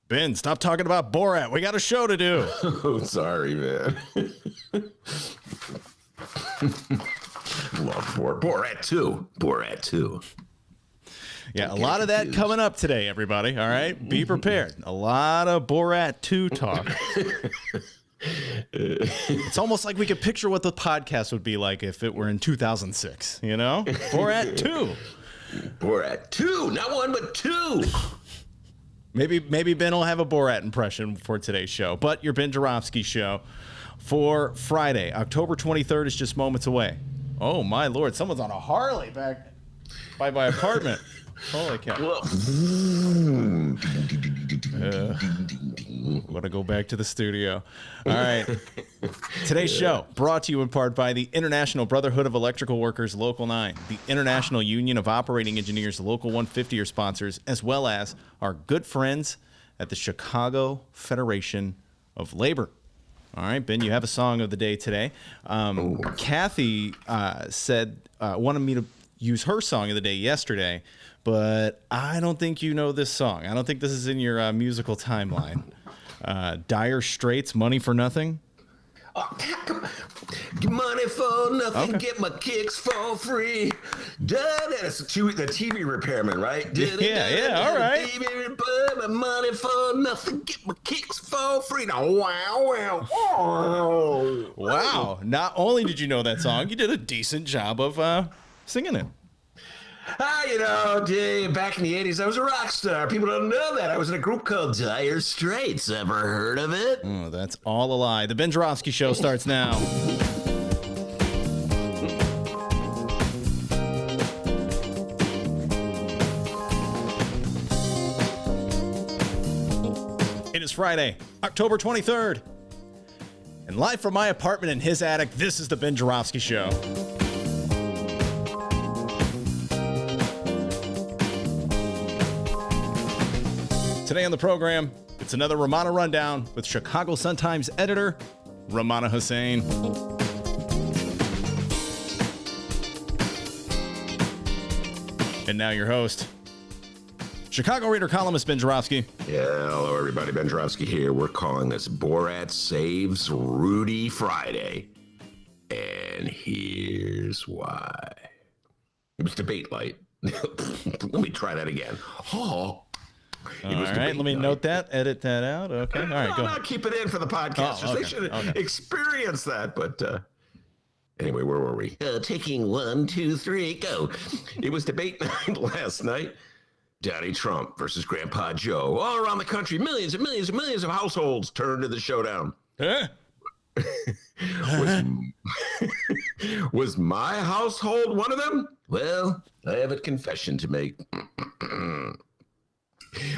Ben, stop talking about Borat. We got a show to do. Oh, sorry, man. Love Borat 2. Borat 2. Yeah, a lot of that coming up today, everybody. All right? Be prepared. A lot of Borat 2 talk. It's almost like we could picture what the podcast would be like if it were in 2006, you know? Borat 2. Borat 2. Not one, but two. Maybe Ben will have a Borat impression for today's show. But your Ben Joravsky show for Friday, October 23rd is just moments away. Oh, my Lord. Someone's on a Harley back by my apartment. Holy cow. Want to go back to the studio. All right. Today's show brought to you in part by the International Brotherhood of Electrical Workers, Local 9, the International Union of Operating Engineers, Local 150 are sponsors, as well as our good friends at the Chicago Federation of Labor. All right, Ben, you have a song of the day today. Kathy wanted me to use her song of the day yesterday, but I don't think you know this song. I don't think this is in your musical timeline. Dire Straits, Money for Nothing. Oh, get money for nothing, Okay. Get my kicks for free. That's the TV repairman, right? Yeah, all right. TV repairman, money for nothing, get my kicks for free. Now, wow. Wow. Not only did you know that song, you did a decent job of singing it. Back in the 80s, I was a rock star. People don't know that. I was in a group called Dire Straits. Ever heard of it? Oh, that's all a lie. The Ben Joravsky Show starts now. It is Friday, October 23rd. And live from my apartment in his attic, this is the Ben Joravsky Show. Today on the program, it's another Rummana Rundown with Chicago Sun-Times editor, Rummana Hussain. And now your host, Chicago Reader columnist Ben Joravsky. Yeah, hello everybody. Ben Joravsky here. We're calling this Borat Saves Rudy Friday. And here's why. It was debate light. Let me try that again. Oh. All right, let me note that, edit that out. Okay, all right, go ahead. Not keep it in for the podcasters. Oh, okay, They should experience that. But anyway, where were we? Taking 1, 2, 3, go. It was debate night last night. Daddy Trump versus Grandpa Joe. All around the country, millions and millions and millions of households turned to the showdown. Huh? Was my household one of them? Well, I have a confession to make.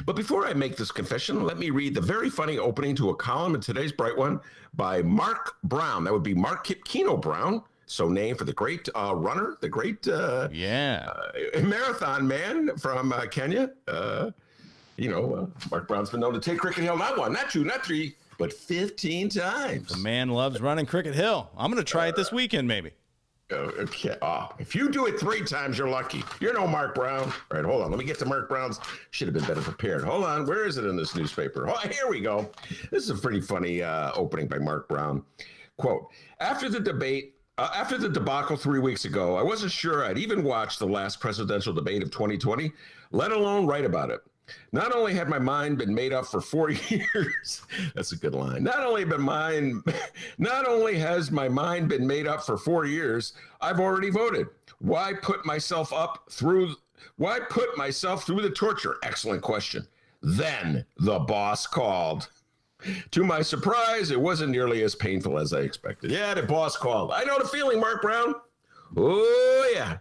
But before I make this confession, let me read the very funny opening to a column in today's Bright One by Mark Brown. That would be Mark Kino Brown, so named for the great runner, the great marathon man from Kenya. Mark Brown's been known to take Cricket Hill not 1, not 2, not 3, but 15 times. The man loves running Cricket Hill. I'm going to try it this weekend, maybe. Okay. If you do it 3 times, you're lucky. You're no Mark Brown. All right, hold on. Let me get to Mark Brown's. Should have been better prepared. Hold on. Where is it in this newspaper? Oh, here we go. This is a pretty funny opening by Mark Brown. Quote, after the debacle 3 weeks ago, I wasn't sure I'd even watch the last presidential debate of 2020, let alone write about it. Not only had my mind been made up for 4 years, that's a good line. Not only has my mind been made up for 4 years, I've already voted. Why put myself through the torture? Excellent question. Then the boss called. To my surprise, it wasn't nearly as painful as I expected. Yeah, the boss called. I know the feeling, Mark Brown. Oh, yeah.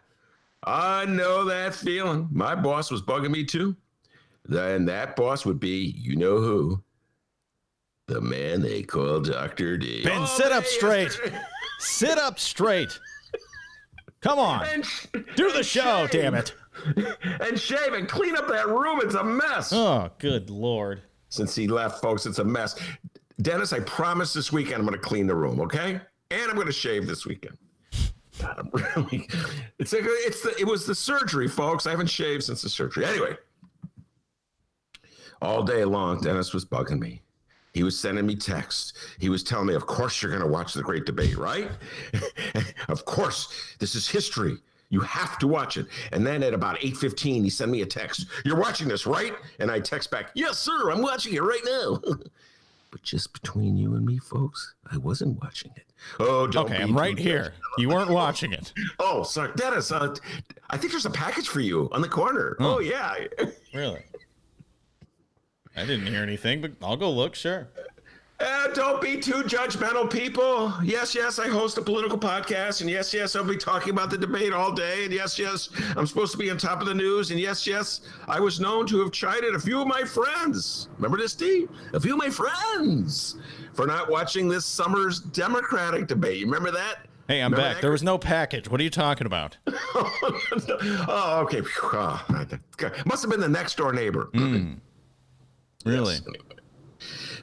I know that feeling. My boss was bugging me, too. Then that boss would be, you know who? The man they call Dr. D. Ben, sit up straight. Sit up straight. Come on. Do the show, damn it. And shave and clean up that room. It's a mess. Oh, good Lord. Since he left, folks, it's a mess. Dennis, I promise this weekend I'm going to clean the room, okay? And I'm going to shave this weekend. God, I'm really... It was the surgery, folks. I haven't shaved since the surgery. Anyway. All day long, Dennis was bugging me. He was sending me texts. He was telling me, of course you're going to watch the great debate, right? Of course, this is history. You have to watch it. And then at about 8:15, he sent me a text. You're watching this, right? And I text back, yes, sir, I'm watching it right now. But just between you and me, folks, I wasn't watching it. Oh, don't Okay, I'm right here. You weren't watching it. Oh, sorry. Dennis, I think there's a package for you on the corner. Oh yeah. Really? I didn't hear anything, but I'll go look, sure. Don't be too judgmental, people. Yes, I host a political podcast. And yes, I'll be talking about the debate all day. And yes, I'm supposed to be on top of the news. And yes, I was known to have chided a few of my friends. Remember this, Steve? A few of my friends for not watching this summer's Democratic debate. You remember that? Hey, I'm back. There was no package. What are you talking about? Oh, okay. Must have been the next door neighbor. Really? Yes, anyway.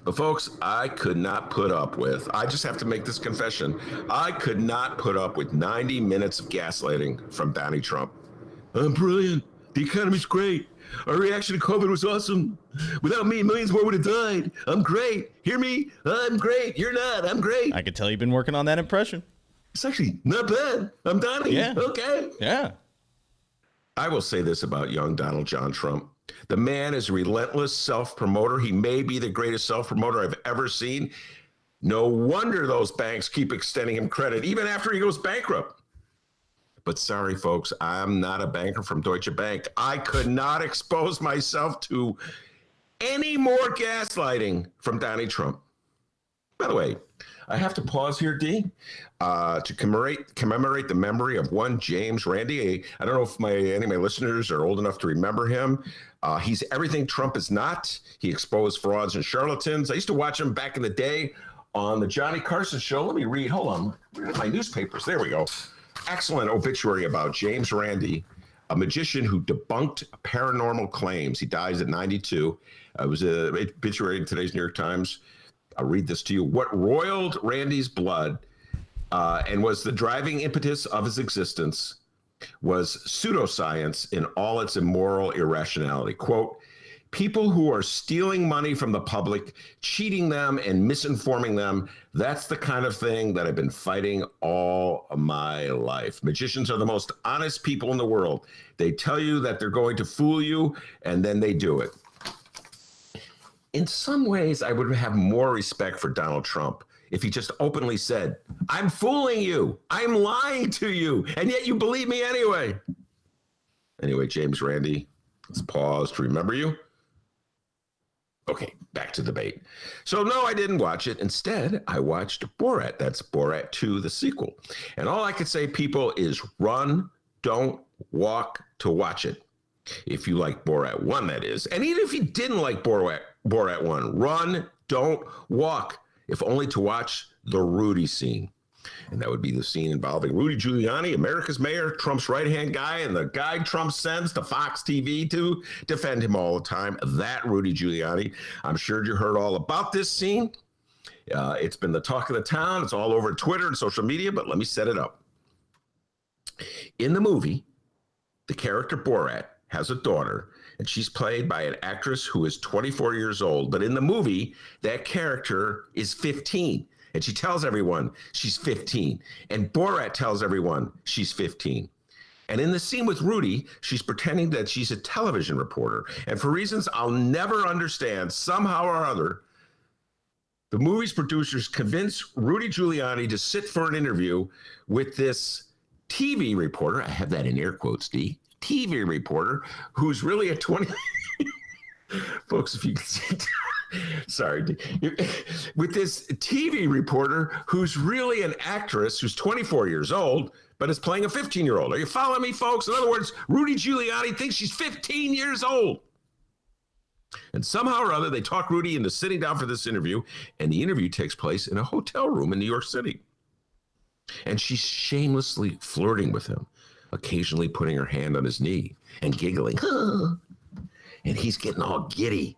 But folks, I could not put up with, I just have to make this confession, I could not put up with 90 minutes of gaslighting from Donnie Trump. I'm brilliant. The economy's great. Our reaction to COVID was awesome. Without me, millions more would have died. I'm great. Hear me? I'm great. You're not. I'm great. I could tell you've been working on that impression. It's actually not bad. I'm Donnie. Yeah. Okay. Yeah. I will say this about young Donald John Trump. The man is a relentless self-promoter. He may be the greatest self-promoter I've ever seen. No wonder those banks keep extending him credit, even after he goes bankrupt. But sorry, folks, I'm not a banker from Deutsche Bank. I could not expose myself to any more gaslighting from Donnie Trump. By the way, I have to pause here, D, to commemorate the memory of one James Randi. I don't know if any of my listeners are old enough to remember him. He's everything Trump is not. He exposed frauds and charlatans. I used to watch him back in the day on the Johnny Carson show. Let me read. Hold on. Where are my newspapers? There we go. Excellent obituary about James Randi, a magician who debunked paranormal claims. He dies at 92. It was an obituary in today's New York Times. I'll read this to you. What roiled Randy's blood and was the driving impetus of his existence was pseudoscience in all its immoral irrationality. Quote, people who are stealing money from the public, cheating them and misinforming them, that's the kind of thing that I've been fighting all of my life. Magicians are the most honest people in the world. They tell you that they're going to fool you, and then they do it. In some ways, I would have more respect for Donald Trump if he just openly said, I'm fooling you, I'm lying to you, and yet you believe me anyway. Anyway, James Randi, let's pause to remember you. Okay, back to the debate. So no, I didn't watch it. Instead, I watched Borat. That's Borat 2, the sequel. And all I could say, people, is run, don't walk to watch it. If you like Borat 1, that is. And even if you didn't like Borat 1, run, don't walk, if only to watch the Rudy scene. And that would be the scene involving Rudy Giuliani, America's mayor, Trump's right-hand guy, and the guy Trump sends to Fox TV to defend him all the time. That Rudy Giuliani. I'm sure you heard all about this scene. It's been the talk of the town. It's all over Twitter and social media, but let me set it up. In the movie, the character Borat has a daughter, and she's played by an actress who is 24 years old. But in the movie, that character is 15. And she tells everyone she's 15. And Borat tells everyone she's 15. And in the scene with Rudy, she's pretending that she's a television reporter. And for reasons I'll never understand, somehow or other, the movie's producers convince Rudy Giuliani to sit for an interview with this TV reporter. I have that in air quotes, D. TV reporter who's really a 20... Folks, if you can see... Sorry. With this TV reporter who's really an actress who's 24 years old, but is playing a 15-year-old. Are you following me, folks? In other words, Rudy Giuliani thinks she's 15 years old. And somehow or other, they talk Rudy into sitting down for this interview, and the interview takes place in a hotel room in New York City. And she's shamelessly flirting with him, occasionally putting her hand on his knee and giggling. And he's getting all giddy,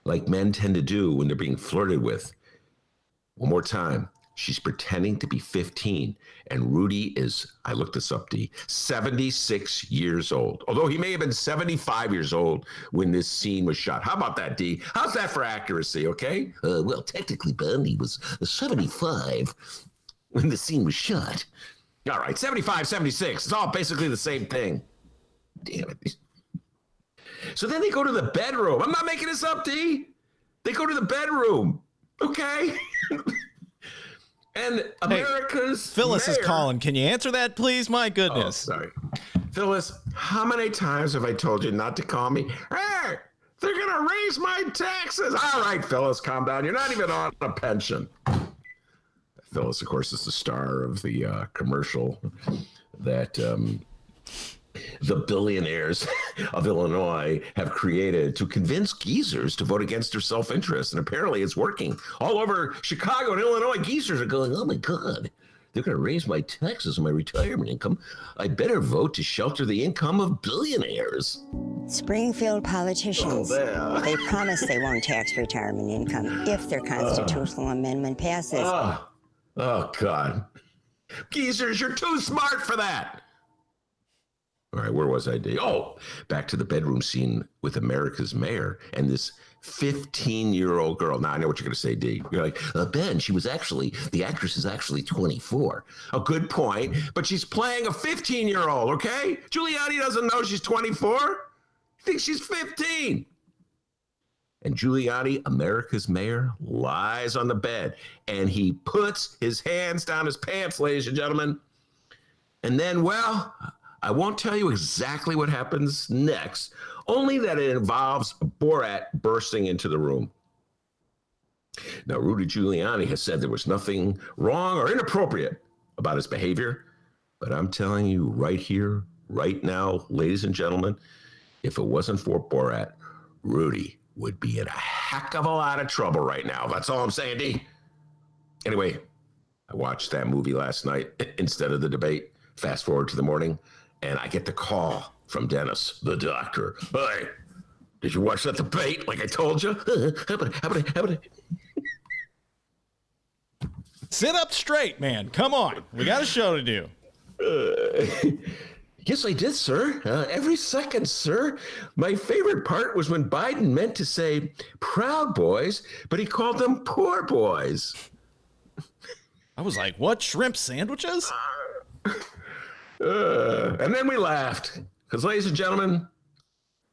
like men tend to do when they're being flirted with. One more time. She's pretending to be 15. And Rudy is, I looked this up, D, 76 years old. Although he may have been 75 years old when this scene was shot. How about that, D? How's that for accuracy, okay? Well, technically, Ben, he was 75 when the scene was shot. All right, 75, 76. It's all basically the same thing. Damn it. So then they go to the bedroom. I'm not making this up, D. They go to the bedroom, okay? And America's Phyllis mayor, is calling. Can you answer that, please? My goodness. Oh, sorry. Phyllis, how many times have I told you not to call me? Hey, they're going to raise my taxes. All right, Phyllis, calm down. You're not even on a pension. Phyllis, of course, is the star of the commercial that the billionaires of Illinois have created to convince geezers to vote against their self-interest. And apparently it's working. All over Chicago and Illinois, geezers are going, oh my God, they're going to raise my taxes on my retirement income. I better vote to shelter the income of billionaires. Springfield politicians, they promise they won't tax retirement income if their constitutional amendment passes. Oh, God. Geezers, you're too smart for that. All right, where was I, D? Oh, back to the bedroom scene with America's mayor and this 15-year-old girl. Now, I know what you're going to say, D. You're like, Ben, the actress is actually 24. A good point, but she's playing a 15-year-old, okay? Giuliani doesn't know she's 24. He thinks she's 15. And Giuliani, America's mayor, lies on the bed, and he puts his hands down his pants, ladies and gentlemen. And then, well, I won't tell you exactly what happens next, only that it involves Borat bursting into the room. Now, Rudy Giuliani has said there was nothing wrong or inappropriate about his behavior, but I'm telling you right here, right now, ladies and gentlemen, if it wasn't for Borat, Rudy would be in a heck of a lot of trouble right now. That's all I'm saying, D. Anyway, I watched that movie last night instead of the debate. Fast forward to the morning, and I get the call from Dennis, the doctor. Hey, did you watch that debate like I told you? How about it? Sit up straight, man. Come on. We got a show to do. Yes, I did, sir. Every second, sir. My favorite part was when Biden meant to say Proud Boys, but he called them Poor Boys. I was like, what? Shrimp sandwiches? And then we laughed. Because, ladies and gentlemen,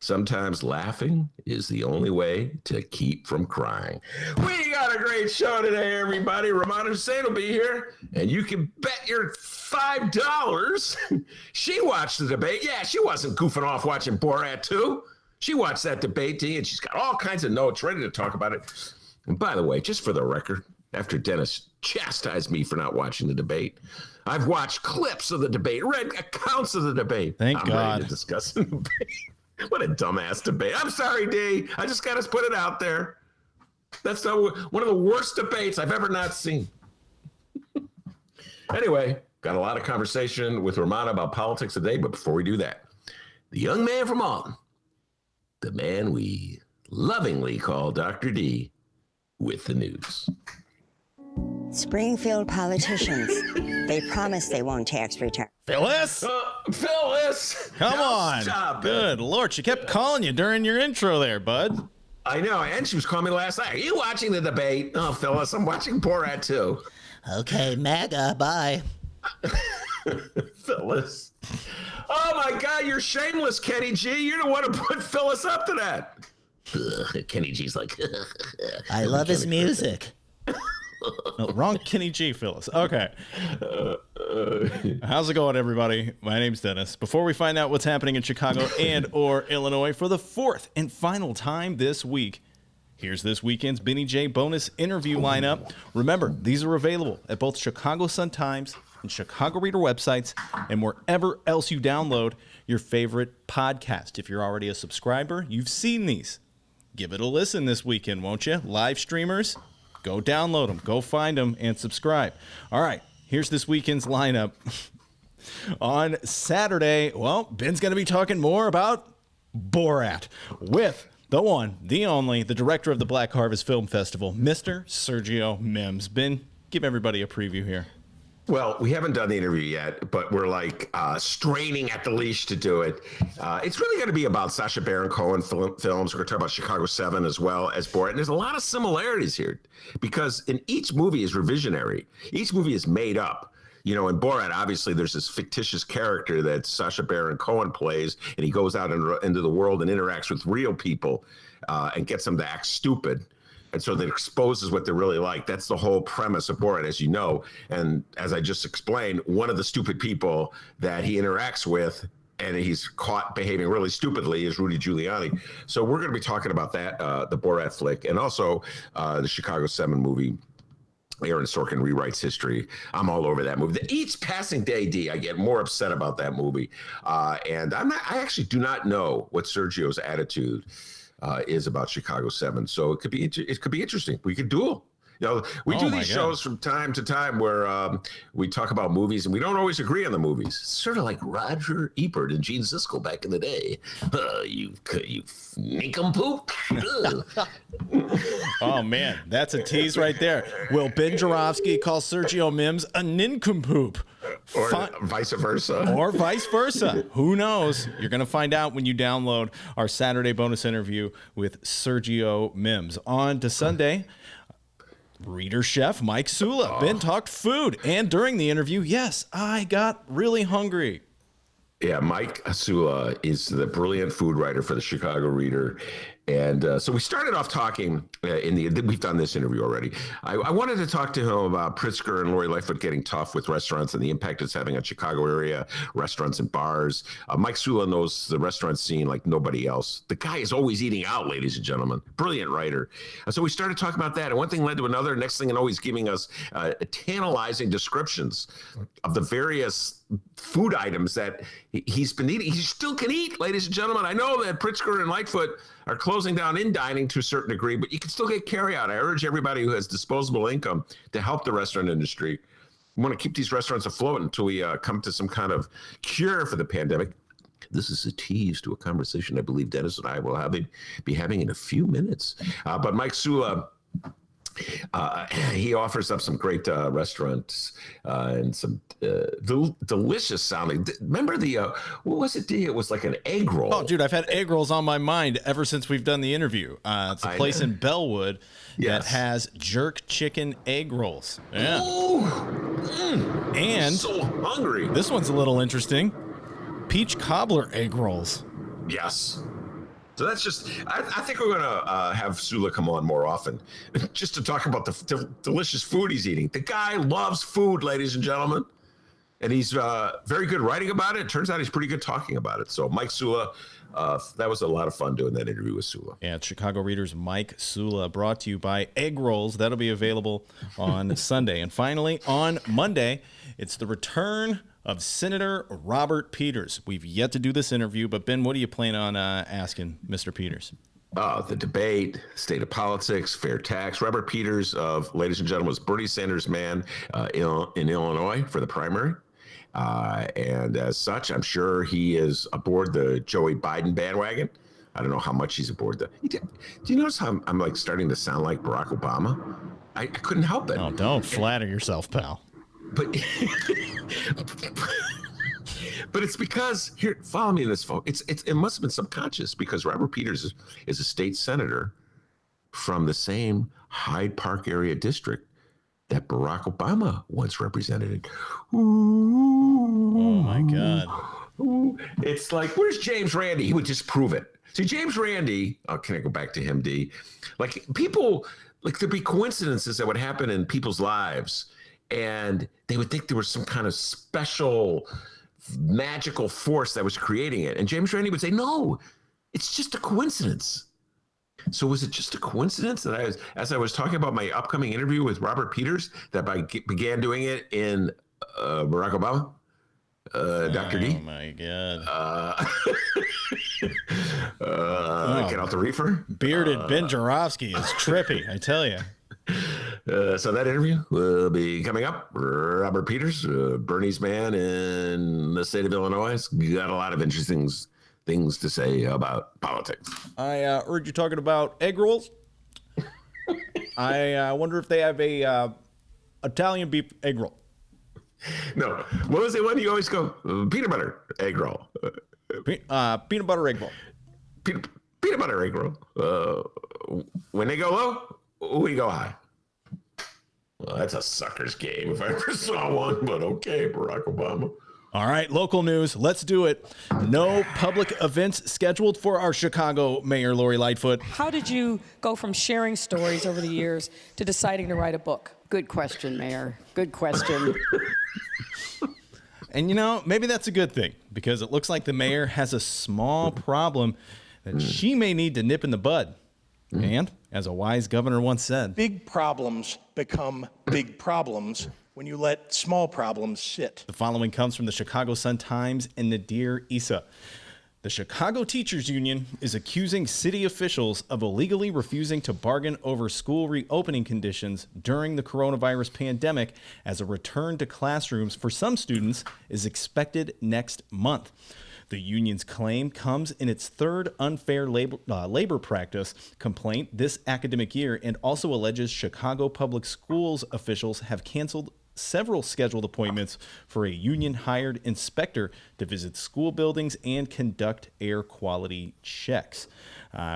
sometimes laughing is the only way to keep from crying. We got a great show today, everybody. Rummana Hussain will be here. And you can bet your $5 she watched the debate. Yeah, she wasn't goofing off watching Borat 2. She watched that debate, and she's got all kinds of notes ready to talk about it. And by the way, just for the record, after Dennis chastised me for not watching the debate, I've watched clips of the debate, read accounts of the debate. Thank I'm God. ready to discuss the debate. What a dumbass debate. I'm sorry, D. I just got to put it out there. That's one of the worst debates I've ever not seen. Anyway, got a lot of conversation with Rummana about politics today, but before we do that, the young man from Alton, the man we lovingly call Dr. D, with the news. Springfield politicians, they promise they won't tax retirement. Phyllis? Phyllis! Come on. Stop. Good Lord. She kept calling you during your intro there, bud. I know, and she was calling me last night. Are you watching the debate? Oh, Phyllis, I'm watching Borat too. Okay, MAGA, bye. Phyllis. Oh my God, you're shameless, Kenny G. You're the one who put Phyllis up to that. Kenny G's like, I love his music. No, wrong Kenny G, Phyllis. Okay. How's it going, everybody? My name's Dennis. Before we find out what's happening in Chicago and or Illinois for the fourth and final time this week, here's this weekend's Benny J bonus interview lineup. Remember, these are available at both Chicago Sun-Times and Chicago Reader websites and wherever else you download your favorite podcast. If you're already a subscriber, you've seen these. Give it a listen this weekend, won't you? Live streamers, go download them, go find them, and subscribe. All right, here's this weekend's lineup. On Saturday, well, Ben's going to be talking more about Borat with the one, the only, the director of the Black Harvest Film Festival, Mr. Sergio Mims. Ben, give everybody a preview here. Well, we haven't done the interview yet, but we're like straining at the leash to do it. It's really going to be about Sacha Baron Cohen films. We're going to talk about Chicago 7 as well as Borat. And there's a lot of similarities here because in each movie is revisionary. Each movie is made up. You know, in Borat, obviously, there's this fictitious character that Sacha Baron Cohen plays, and he goes out into the world and interacts with real people and gets them to act stupid. And so that exposes what they're really like. That's the whole premise of Borat, as you know. And as I just explained, one of the stupid people that he interacts with and he's caught behaving really stupidly is Rudy Giuliani. So we're going to be talking about that, the Borat flick, and also the Chicago 7 movie. Aaron Sorkin rewrites history. I'm all over that movie. Each passing day, D, I get more upset about that movie. And I actually do not know what Sergio's attitude is about Chicago 7. So it could be interesting. We could duel. You know, we do these shows from time to time where we talk about movies and we don't always agree on the movies. Sort of like Roger Ebert and Gene Siskel back in the day. You nincompoop. Oh, man, that's a tease right there. Will Ben Joravsky call Sergio Mims a nincompoop? Or vice versa. Or vice versa. Who knows? You're going to find out when you download our Saturday bonus interview with Sergio Mims. On to Sunday. Reader chef Mike Sula. Ben talked food. And during the interview, yes, I got really hungry. Yeah, Mike Sula is the brilliant food writer for the Chicago Reader. And so we started off talking we've done this interview already. I wanted to talk to him about Pritzker and Lori Lightfoot getting tough with restaurants and the impact it's having on Chicago area restaurants and bars. Mike Sula knows the restaurant scene like nobody else. The guy is always eating out, ladies and gentlemen. Brilliant writer. And so we started talking about that. And one thing led to another. Next thing, and always giving us tantalizing descriptions of the various food items that he's been eating. He still can eat, ladies and gentlemen. I know that Pritzker and Lightfoot are closing down in dining to a certain degree, but you can still get carryout. I urge everybody who has disposable income to help the restaurant industry. We want to keep these restaurants afloat until we come to some kind of cure for the pandemic. This is a tease to a conversation I believe Dennis and I will be having in a few minutes. But Mike Sula, he offers up some great restaurants and some delicious sounding. Remember what was it? It was like an egg roll. Oh, dude, I've had egg rolls on my mind ever since we've done the interview. It's a place in Bellwood that has jerk chicken egg rolls. Yeah. And so hungry. This one's a little interesting. Peach cobbler egg rolls. Yes. So that's just, I think we're going to have Sula come on more often just to talk about the delicious food he's eating. The guy loves food, ladies and gentlemen. And he's very good writing about it. It turns out he's pretty good talking about it. So Mike Sula, that was a lot of fun doing that interview with Sula. Yeah, Chicago Reader's Mike Sula, brought to you by Egg Rolls. That'll be available on Sunday. And finally, on Monday, it's the return of Senator Robert Peters. We've yet to do this interview, but Ben, what do you plan on asking Mr. Peters? The debate, state of politics, fair tax. Robert Peters, ladies and gentlemen, was Bernie Sanders' man in Illinois for the primary. And as such, I'm sure he is aboard the Joey Biden bandwagon. I don't know how much he's aboard. Do you notice how I'm like starting to sound like Barack Obama? I couldn't help it. Oh, don't flatter yourself, pal. But but it's because here, follow me in this, folks. It must have been subconscious because Robert Peters is a state senator from the same Hyde Park area district that Barack Obama once represented. Ooh, oh my God! Ooh. It's like, where's James Randi? He would just prove it. See, James Randi. Can I go back to him, D? Like people, like there'd be coincidences that would happen in people's lives. And they would think there was some kind of special magical force that was creating it. And James Randi would say, no, it's just a coincidence. So was it just a coincidence that as I was talking about my upcoming interview with Robert Peters, that I began doing it in Barack Obama? Dr. D? Oh, my God. Get out the reefer? Bearded Ben Joravsky is trippy, I tell you. So that interview will be coming up. Robert Peters, Bernie's man in the state of Illinois, has got a lot of interesting things to say about politics. I heard you talking about egg rolls. I wonder if they have a Italian beef egg roll. No. What was the one you always go? Peanut butter egg roll. Peanut butter egg roll. Peanut butter egg roll. When they go low, we go high. Well, that's a sucker's game if I ever saw one, but okay, Barack Obama. All right, local news. Let's do it. No public events scheduled for our Chicago Mayor Lori Lightfoot. How did you go from sharing stories over the years to deciding to write a book? Good question, Mayor. Good question. And, you know, maybe that's a good thing because it looks like the mayor has a small problem that she may need to nip in the bud. And, as a wise governor once said, big problems become big problems when you let small problems sit. The following comes from the Chicago Sun-Times and Nadir Issa. The Chicago Teachers Union is accusing city officials of illegally refusing to bargain over school reopening conditions during the coronavirus pandemic as a return to classrooms for some students is expected next month. The union's claim comes in its third unfair labor practice complaint this academic year and also alleges Chicago Public Schools officials have canceled several scheduled appointments for a union-hired inspector to visit school buildings and conduct air quality checks.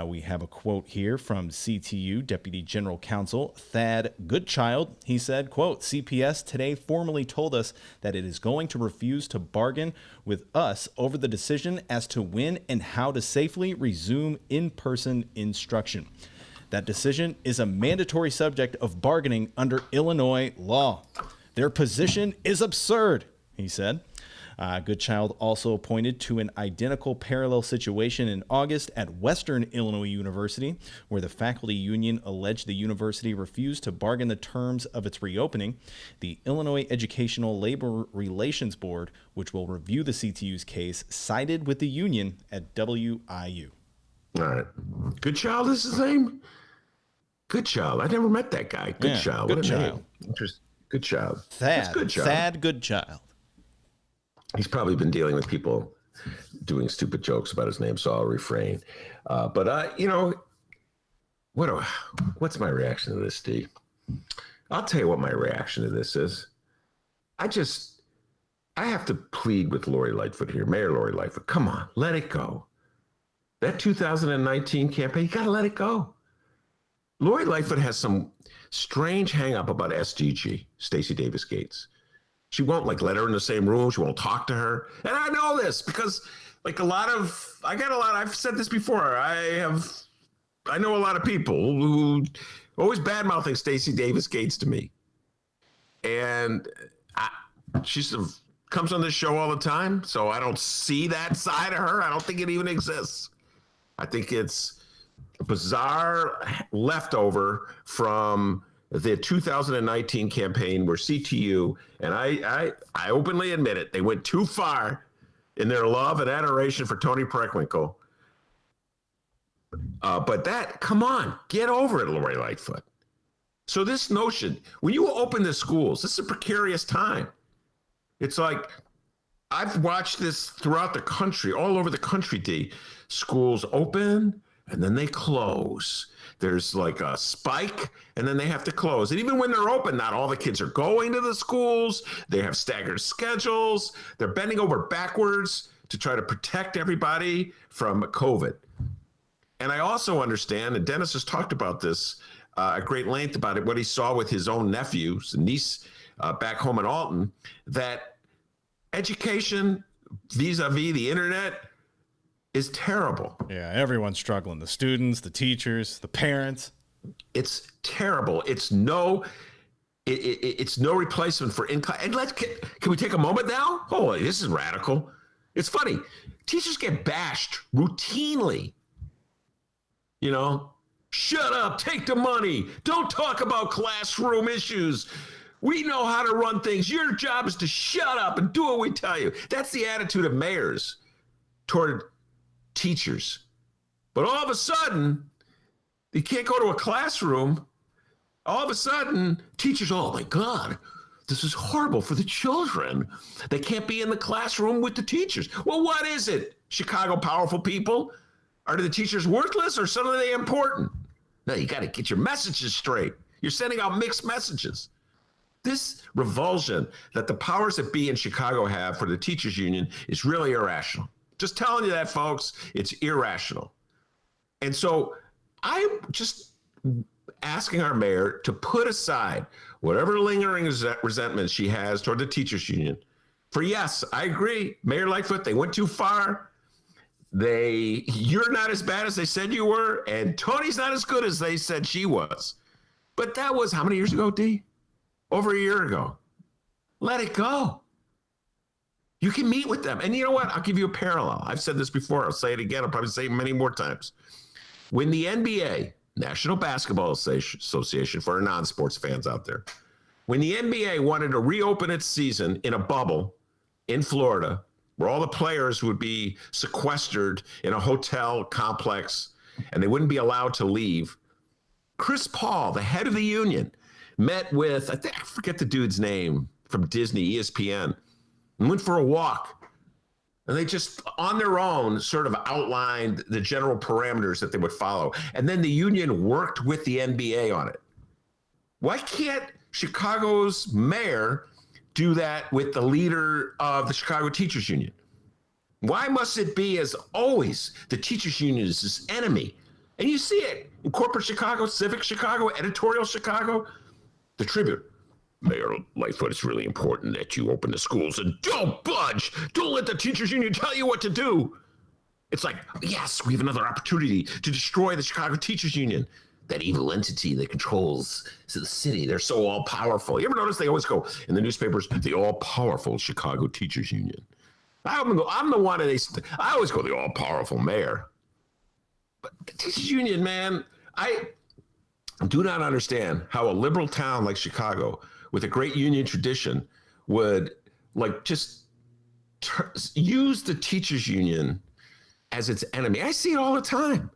We have a quote here from CTU Deputy General Counsel Thad Goodchild. He said, quote, CPS today formally told us that it is going to refuse to bargain with us over the decision as to when and how to safely resume in-person instruction. That decision is a mandatory subject of bargaining under Illinois law. Their position is absurd, he said. Goodchild also pointed to an identical parallel situation in August at Western Illinois University, where the faculty union alleged the university refused to bargain the terms of its reopening. The Illinois Educational Labor Relations Board, which will review the CTU's case, sided with the union at WIU. All right. Goodchild is his name? Goodchild. I never met that guy. Goodchild. Yeah, what a Goodchild. name. Interesting. Goodchild. Thad Goodchild. Goodchild. He's probably been dealing with people doing stupid jokes about his name, so I'll refrain. But you know, what's my reaction to this, Steve? I'll tell you what my reaction to this is. I have to plead with Lori Lightfoot here, Mayor Lori Lightfoot. Come on, let it go. That 2019 campaign, you got to let it go. Lori Lightfoot has some strange hang up about SDG, Stacey Davis Gates. She won't let her in the same room. She won't talk to her. And I know this because I've said this before. I know a lot of people who always bad-mouthing Stacey Davis Gates to me. And she sort of comes on this show all the time. So I don't see that side of her. I don't think it even exists. I think it's a bizarre leftover from the 2019 campaign where CTU, and I openly admit it, they went too far in their love and adoration for Tony Preckwinkle. But come on, get over it, Lori Lightfoot. So this notion, when you open the schools, this is a precarious time. It's like, I've watched this throughout the country, all over the country, D. Schools open, and then they close. There's like a spike, and then they have to close. And even when they're open, not all the kids are going to the schools. They have staggered schedules. They're bending over backwards to try to protect everybody from COVID. And I also understand, and Dennis has talked about this at great length about it, what he saw with his own nephews and niece back home in Alton, that education vis-a-vis the internet is terrible. Yeah, everyone's struggling. The students, the teachers, the parents. It's terrible. It's no replacement for in-class. And can we take a moment now? Holy, this is radical. It's funny. Teachers get bashed routinely. You know, shut up, take the money. Don't talk about classroom issues. We know how to run things. Your job is to shut up and do what we tell you. That's the attitude of mayors toward teachers. But all of a sudden, you can't go to a classroom. All of a sudden, teachers, oh my God, this is horrible for the children. They can't be in the classroom with the teachers. Well, what is it, Chicago powerful people? Are the teachers worthless or suddenly they important? No, you got to get your messages straight. You're sending out mixed messages. This revulsion that the powers that be in Chicago have for the teachers union is really irrational. Just telling you that, folks, it's irrational. And so I'm just asking our mayor to put aside whatever lingering resentment she has toward the teachers union. For yes, I agree, Mayor Lightfoot, they went too far. You're not as bad as they said you were, and Tony's not as good as they said she was. But that was how many years ago, D? Over a year ago. Let it go. You can meet with them. And you know what? I'll give you a parallel. I've said this before. I'll say it again. I'll probably say it many more times. When the NBA, National Basketball Association, for our non-sports fans out there, when the NBA wanted to reopen its season in a bubble in Florida, where all the players would be sequestered in a hotel complex and they wouldn't be allowed to leave, Chris Paul, the head of the union, met with, I forget the dude's name, from Disney, ESPN, and went for a walk. And they just, on their own, sort of outlined the general parameters that they would follow. And then the union worked with the NBA on it. Why can't Chicago's mayor do that with the leader of the Chicago Teachers Union? Why must it be, as always, the teachers union is this enemy? And you see it in corporate Chicago, civic Chicago, editorial Chicago. The Tribune. Mayor Lightfoot, it's really important that you open the schools and don't budge. Don't let the teachers union tell you what to do. It's like, yes, we have another opportunity to destroy the Chicago Teachers Union. That evil entity that controls the city. They're so all-powerful. You ever notice they always go in the newspapers, the all-powerful Chicago Teachers Union? I'm the one that I always go, the all-powerful mayor. But the teachers union, man, I do not understand how a liberal town like Chicago with a great union tradition would use the teachers union as its enemy. I see it all the time.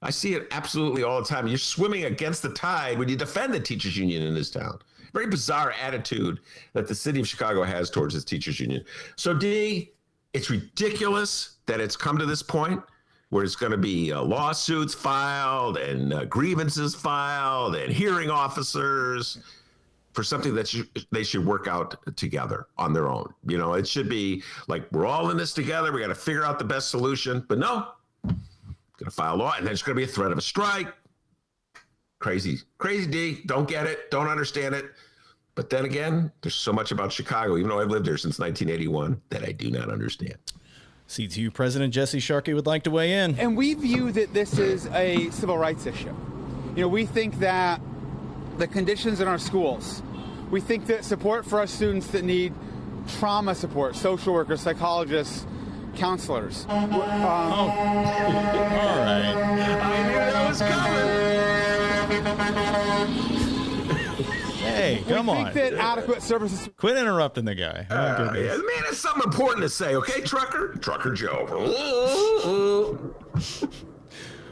I see it absolutely all the time. You're swimming against the tide when you defend the teachers union in this town. Very bizarre attitude that the city of Chicago has towards its teachers union. So D, it's ridiculous that it's come to this point where it's going to be lawsuits filed and grievances filed and hearing officers for something that they should work out together on their own. You know, it should be like, we're all in this together. We got to figure out the best solution. But no, going to file law, and then there's going to be a threat of a strike. Crazy D. Don't get it. Don't understand it. But then again, there's so much about Chicago, even though I've lived here since 1981, that I do not understand. CTU President Jesse Sharkey would like to weigh in. And we view that this is a civil rights issue. You know, we think that the conditions in our schools, we think that support for our students that need trauma support, social workers, psychologists, counselors. All right. I knew that was coming. Hey, come on. We think that adequate services. Quit interrupting the guy. Oh, Yeah, man, it's something important to say, okay, Trucker? Trucker Joe.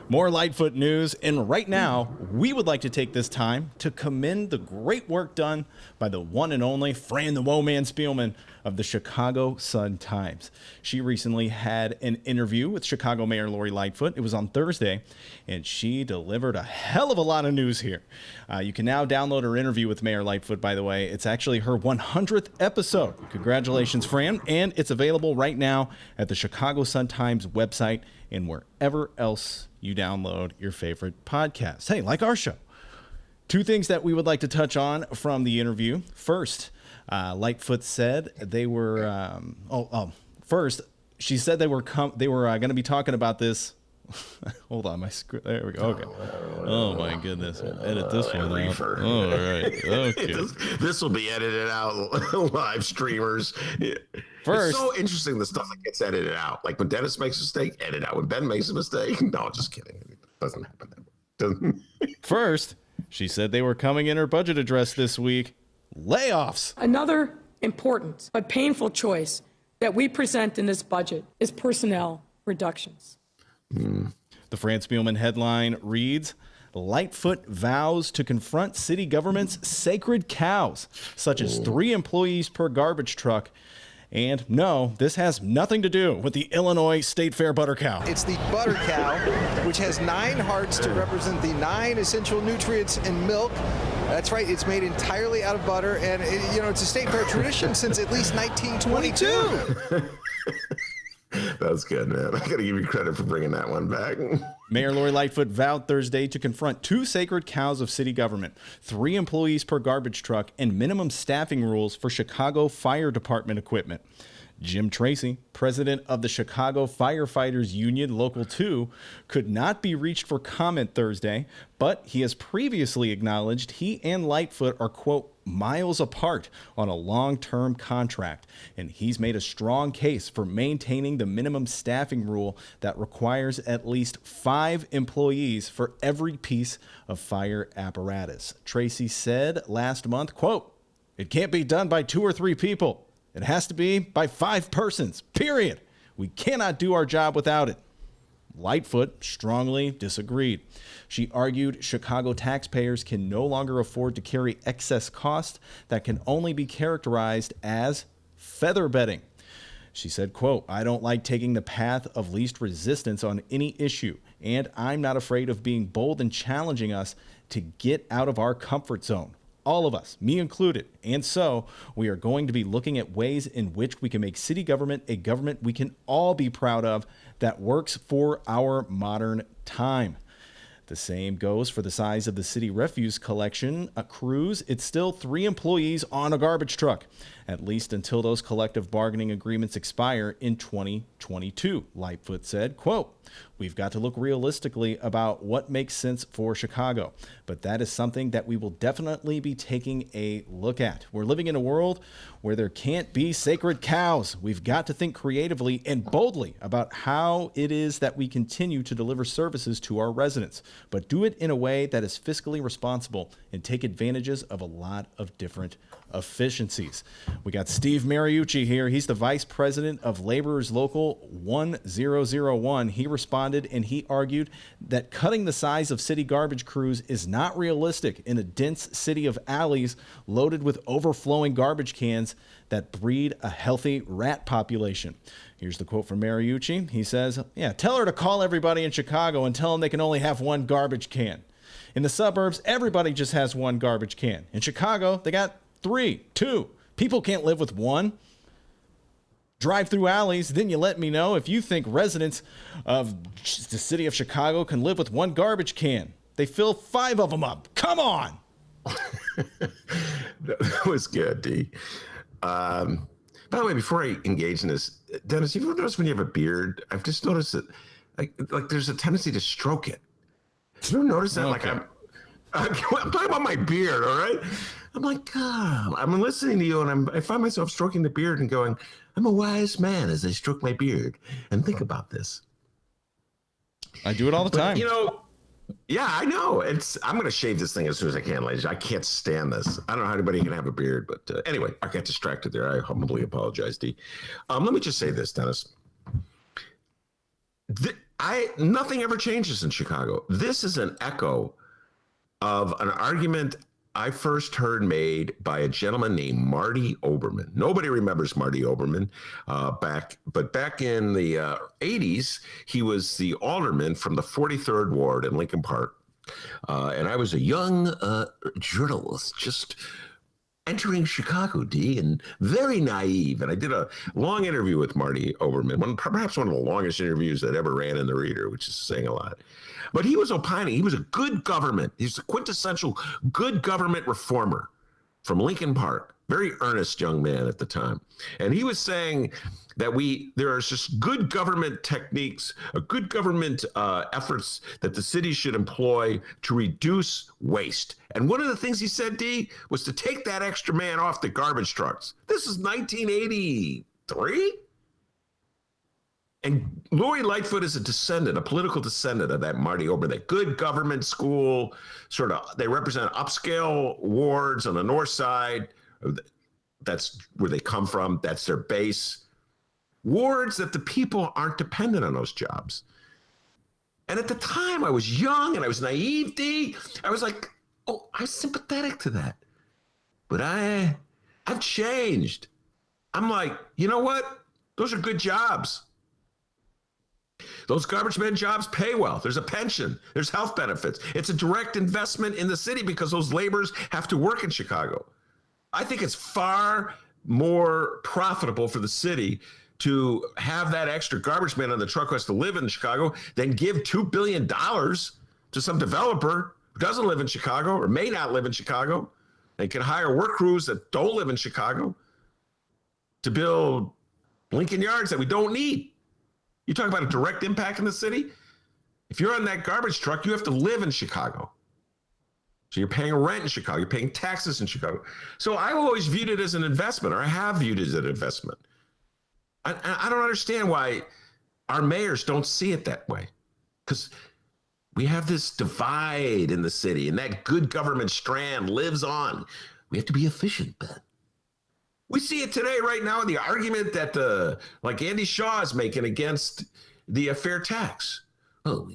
More Lightfoot news, and right now, we would like to take this time to commend the great work done by the one and only Fran the Woman Spielman of the Chicago Sun-Times. She recently had an interview with Chicago Mayor Lori Lightfoot. It was on Thursday, and she delivered a hell of a lot of news here. You can now download her interview with Mayor Lightfoot, by the way. It's actually her 100th episode. Congratulations, Fran, and it's available right now at the Chicago Sun-Times website and wherever else you download your favorite podcast. Hey, like our show. Two things that we would like to touch on from the interview. First, Lightfoot said they were. First, she said they were going to be talking about this. Hold on, my script. There we go. Okay. Oh my goodness. Edit this one out. All right. Okay. This will be edited out. Live streamers. First, it's so interesting the stuff that gets edited out. Like when Dennis makes a mistake, edit out. When Ben makes a mistake, no, just kidding. It doesn't happen that way. First, she said they were coming in her budget address this week. Layoffs. Another important but painful choice that we present in this budget is personnel reductions. The Fran Spielman headline reads, Lightfoot vows to confront city government's sacred cows, such as 3 employees per garbage truck. And no, this has nothing to do with the Illinois State Fair butter cow. It's the butter cow, which has 9 hearts to represent the 9 essential nutrients in milk. That's right. It's made entirely out of butter, and it's a state fair tradition since at least 1922. That's good, man. I got to give you credit for bringing that one back. Mayor Lori Lightfoot vowed Thursday to confront 2 sacred cows of city government, 3 employees per garbage truck, and minimum staffing rules for Chicago Fire Department equipment. Jim Tracy, president of the Chicago Firefighters Union Local 2, could not be reached for comment Thursday, but he has previously acknowledged he and Lightfoot are, quote, miles apart on a long-term contract, and he's made a strong case for maintaining the minimum staffing rule that requires at least 5 employees for every piece of fire apparatus. Tracy said last month, quote, it can't be done by 2 or 3 people. It has to be by 5 persons, period. We cannot do our job without it. Lightfoot strongly disagreed. She argued Chicago taxpayers can no longer afford to carry excess cost that can only be characterized as feather bedding. She said, quote, I don't like taking the path of least resistance on any issue, and I'm not afraid of being bold and challenging us to get out of our comfort zone. All of us, me included. And so we are going to be looking at ways in which we can make city government a government we can all be proud of that works for our modern time. The same goes for the size of the city refuse collection crews. It's still 3 employees on a garbage truck, at least until those collective bargaining agreements expire in 2022. Lightfoot said, quote, we've got to look realistically about what makes sense for Chicago, but that is something that we will definitely be taking a look at. We're living in a world where there can't be sacred cows. We've got to think creatively and boldly about how it is that we continue to deliver services to our residents, but do it in a way that is fiscally responsible and take advantages of a lot of different efficiencies. We got Steve Mariucci here. He's the vice president of Laborers Local 1001. He responded and he argued that cutting the size of city garbage crews is not realistic in a dense city of alleys loaded with overflowing garbage cans that breed a healthy rat population. Here's the quote from Mariucci. He says, yeah, tell her to call everybody in Chicago and tell them they can only have 1 garbage can. In the suburbs, everybody just has 1 garbage can. In Chicago, they got 3, 2. People can't live with 1. Drive through alleys, then you let me know if you think residents of the city of Chicago can live with 1 garbage can. They fill 5 of them up. Come on. That was good, D. By the way, before I engage in this, Dennis, you've ever noticed when you have a beard? I've just noticed that like there's a tendency to stroke it. Have you ever noticed that? Okay. Like I'm talking about my beard, all right? I'm like, God, I'm listening to you, and I find myself stroking the beard and going, I'm a wise man as I stroke my beard and think about this. I do it all the time. Yeah, I know. I'm going to shave this thing as soon as I can, ladies. I can't stand this. I don't know how anybody can have a beard, but anyway, I got distracted there. I humbly apologize, D. Let me just say this, Dennis. Nothing ever changes in Chicago. This is an echo of an argument I first heard made by a gentleman named Marty Oberman. Nobody remembers Marty Oberman back in the 80s, he was the alderman from the 43rd Ward in Lincoln Park. And I was a young journalist just entering Chicago, D, and very naive. And I did a long interview with Marty Oberman, perhaps one of the longest interviews that ever ran in the Reader, which is saying a lot. But he was opining. He was a good government. He's a quintessential good government reformer from Lincoln Park. Very earnest young man at the time. And he was saying that there are just good government techniques, good government efforts that the city should employ to reduce waste. And one of the things he said, D, was to take that extra man off the garbage trucks. This is 1983? And Lori Lightfoot is a political descendant of that Marty Oberman, that good government school, they represent upscale wards on the north side. That's where they come from. That's their base. Wards that the people aren't dependent on those jobs. And at the time, I was young and I was naive, D. I was like, oh, I'm sympathetic to that. But I've changed. I'm like, you know what? Those are good jobs. Those garbage man jobs pay well. There's a pension. There's health benefits. It's a direct investment in the city because those laborers have to work in Chicago. I think it's far more profitable for the city to have that extra garbage man on the truck who has to live in Chicago than give $2 billion to some developer who doesn't live in Chicago or may not live in Chicago and can hire work crews that don't live in Chicago to build Lincoln Yards that we don't need. You talk about a direct impact in the city? If you're on that garbage truck, you have to live in Chicago. So you're paying rent in Chicago, you're paying taxes in Chicago. So I always viewed it as an investment, or I have viewed it as an investment. I don't understand why our mayors don't see it that way. Because we have this divide in the city, and that good government strand lives on. We have to be efficient, Ben. We see it today, right now, in the argument that like Andy Shaw is making against the fair tax. Oh,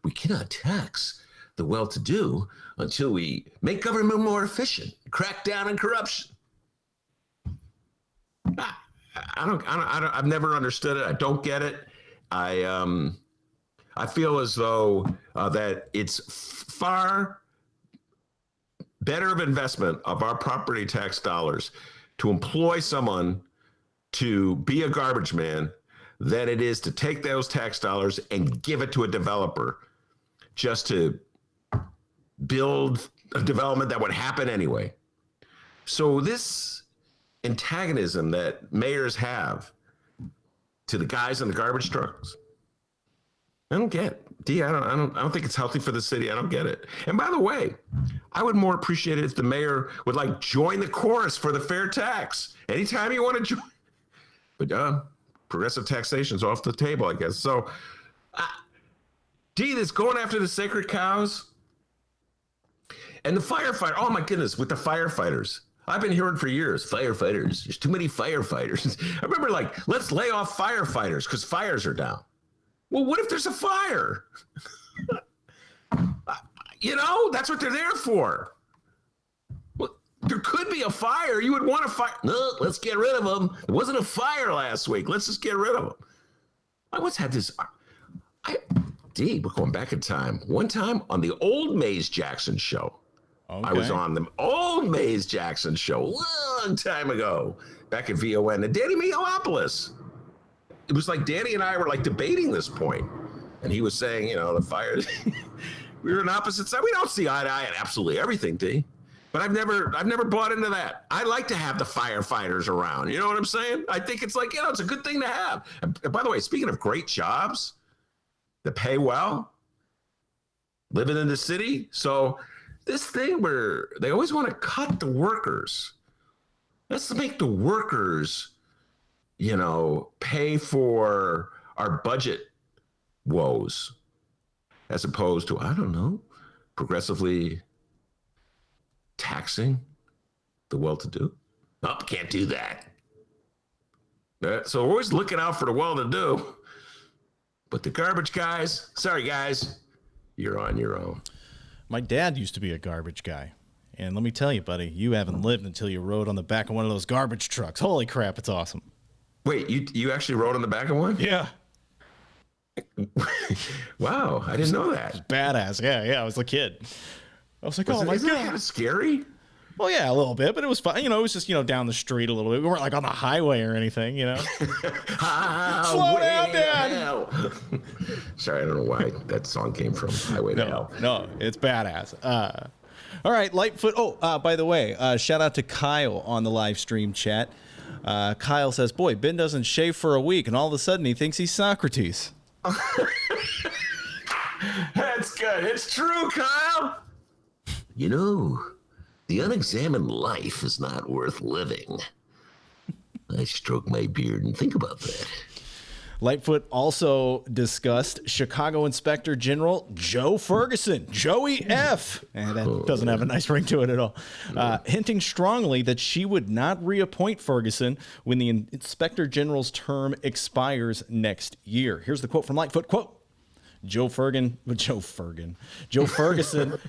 we cannot tax the well-to-do until we make government more efficient, crack down on corruption. I've never understood it. I don't get it. I feel as though that it's far better of investment of our property tax dollars to employ someone to be a garbage man than it is to take those tax dollars and give it to a developer just to build a development that would happen anyway. So this antagonism that mayors have to the guys in the garbage trucks, I don't get it. I don't think it's healthy for the city. I don't get it. And by the way, I would more appreciate it if the mayor would like join the chorus for the fair tax anytime you want to join. But progressive taxation's off the table, I guess. So, that's going after the sacred cows and the firefighter. Oh my goodness, with the firefighters. I've been hearing for years, firefighters. There's too many firefighters. I remember let's lay off firefighters because fires are down. Well, what if there's a fire? That's what they're there for. Well, there could be a fire. You would want a fire. No, let's get rid of them. There wasn't a fire last week. Let's just get rid of them. I once had this. We're going back in time. One time on the old Mays Jackson show. Okay. I was on the old Mays Jackson show a long time ago, back at VON, and Danny Megalopoulos. It was like Danny and I were like debating this point, and he was saying, the fire. We were on opposite side. We don't see eye to eye on absolutely everything, D. But I've never bought into that. I like to have the firefighters around. You know what I'm saying? I think it's like, it's a good thing to have. And by the way, speaking of great jobs that pay well, living in the city. So this thing where they always want to cut the workers. Let's make the workers, pay for our budget woes, as opposed to, I don't know, progressively taxing the well-to-do. Oh, can't do that. So we're always looking out for the well-to-do. But the garbage guys, sorry guys, you're on your own. My dad used to be a garbage guy. And let me tell you, buddy, you haven't lived until you rode on the back of one of those garbage trucks. Holy crap, it's awesome. Wait, you actually rode on the back of one? Yeah. Wow, I didn't know that. Badass. Yeah, I was a kid. I was like, oh my God. Isn't that kind of scary? Well, yeah, a little bit, but it was fun. It was just, down the street a little bit. We weren't like on the highway or anything, Slow down, Dad. Sorry, I don't know why that song came from Highway to Hell. No, it's badass. All right, Lightfoot. Oh, by the way, shout out to Kyle on the live stream chat. Kyle says, boy, Ben doesn't shave for a week, and all of a sudden he thinks he's Socrates. That's good. It's true, Kyle. The unexamined life is not worth living. I stroke my beard and think about that. Lightfoot also discussed Chicago Inspector General Joe Ferguson, Joey F. And that doesn't have a nice ring to it at all. Hinting strongly that she would not reappoint Ferguson when the Inspector General's term expires next year. Here's the quote from Lightfoot, quote, Joe Ferguson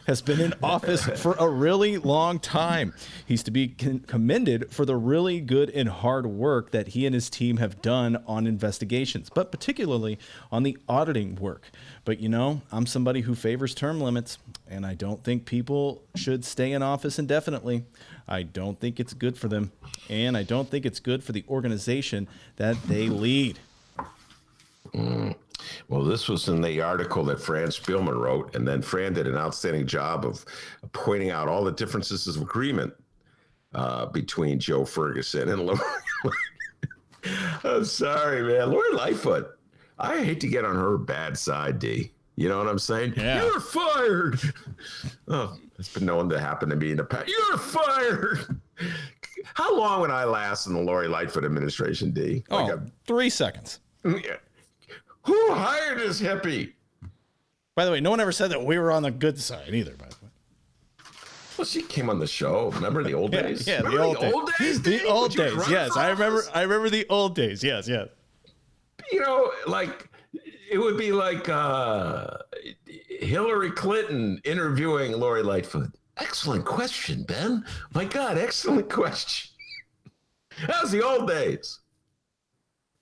has been in office for a really long time. He's to be commended for the really good and hard work that he and his team have done on investigations, but particularly on the auditing work. But I'm somebody who favors term limits, and I don't think people should stay in office indefinitely. I don't think it's good for them, and I don't think it's good for the organization that they lead. Well, this was in the article that Fran Spielman wrote, and then Fran did an outstanding job of pointing out all the differences of agreement between Joe Ferguson and Lori. I'm sorry, man. Lori Lightfoot, I hate to get on her bad side, D. You know what I'm saying? Yeah. You're fired. Oh, it's been known to happen to me in the past. You're fired. How long would I last in the Lori Lightfoot administration, D? 3 seconds. Yeah. Who hired this hippie? By the way, no one ever said that we were on the good side either, by the way. Well, she came on the show. Remember the old days? Yeah, remember the old days. The old days, yes. I remember the old days. Yes, yes. Like it would be like Hillary Clinton interviewing Lori Lightfoot. Excellent question, Ben. My God, excellent question. That was the old days.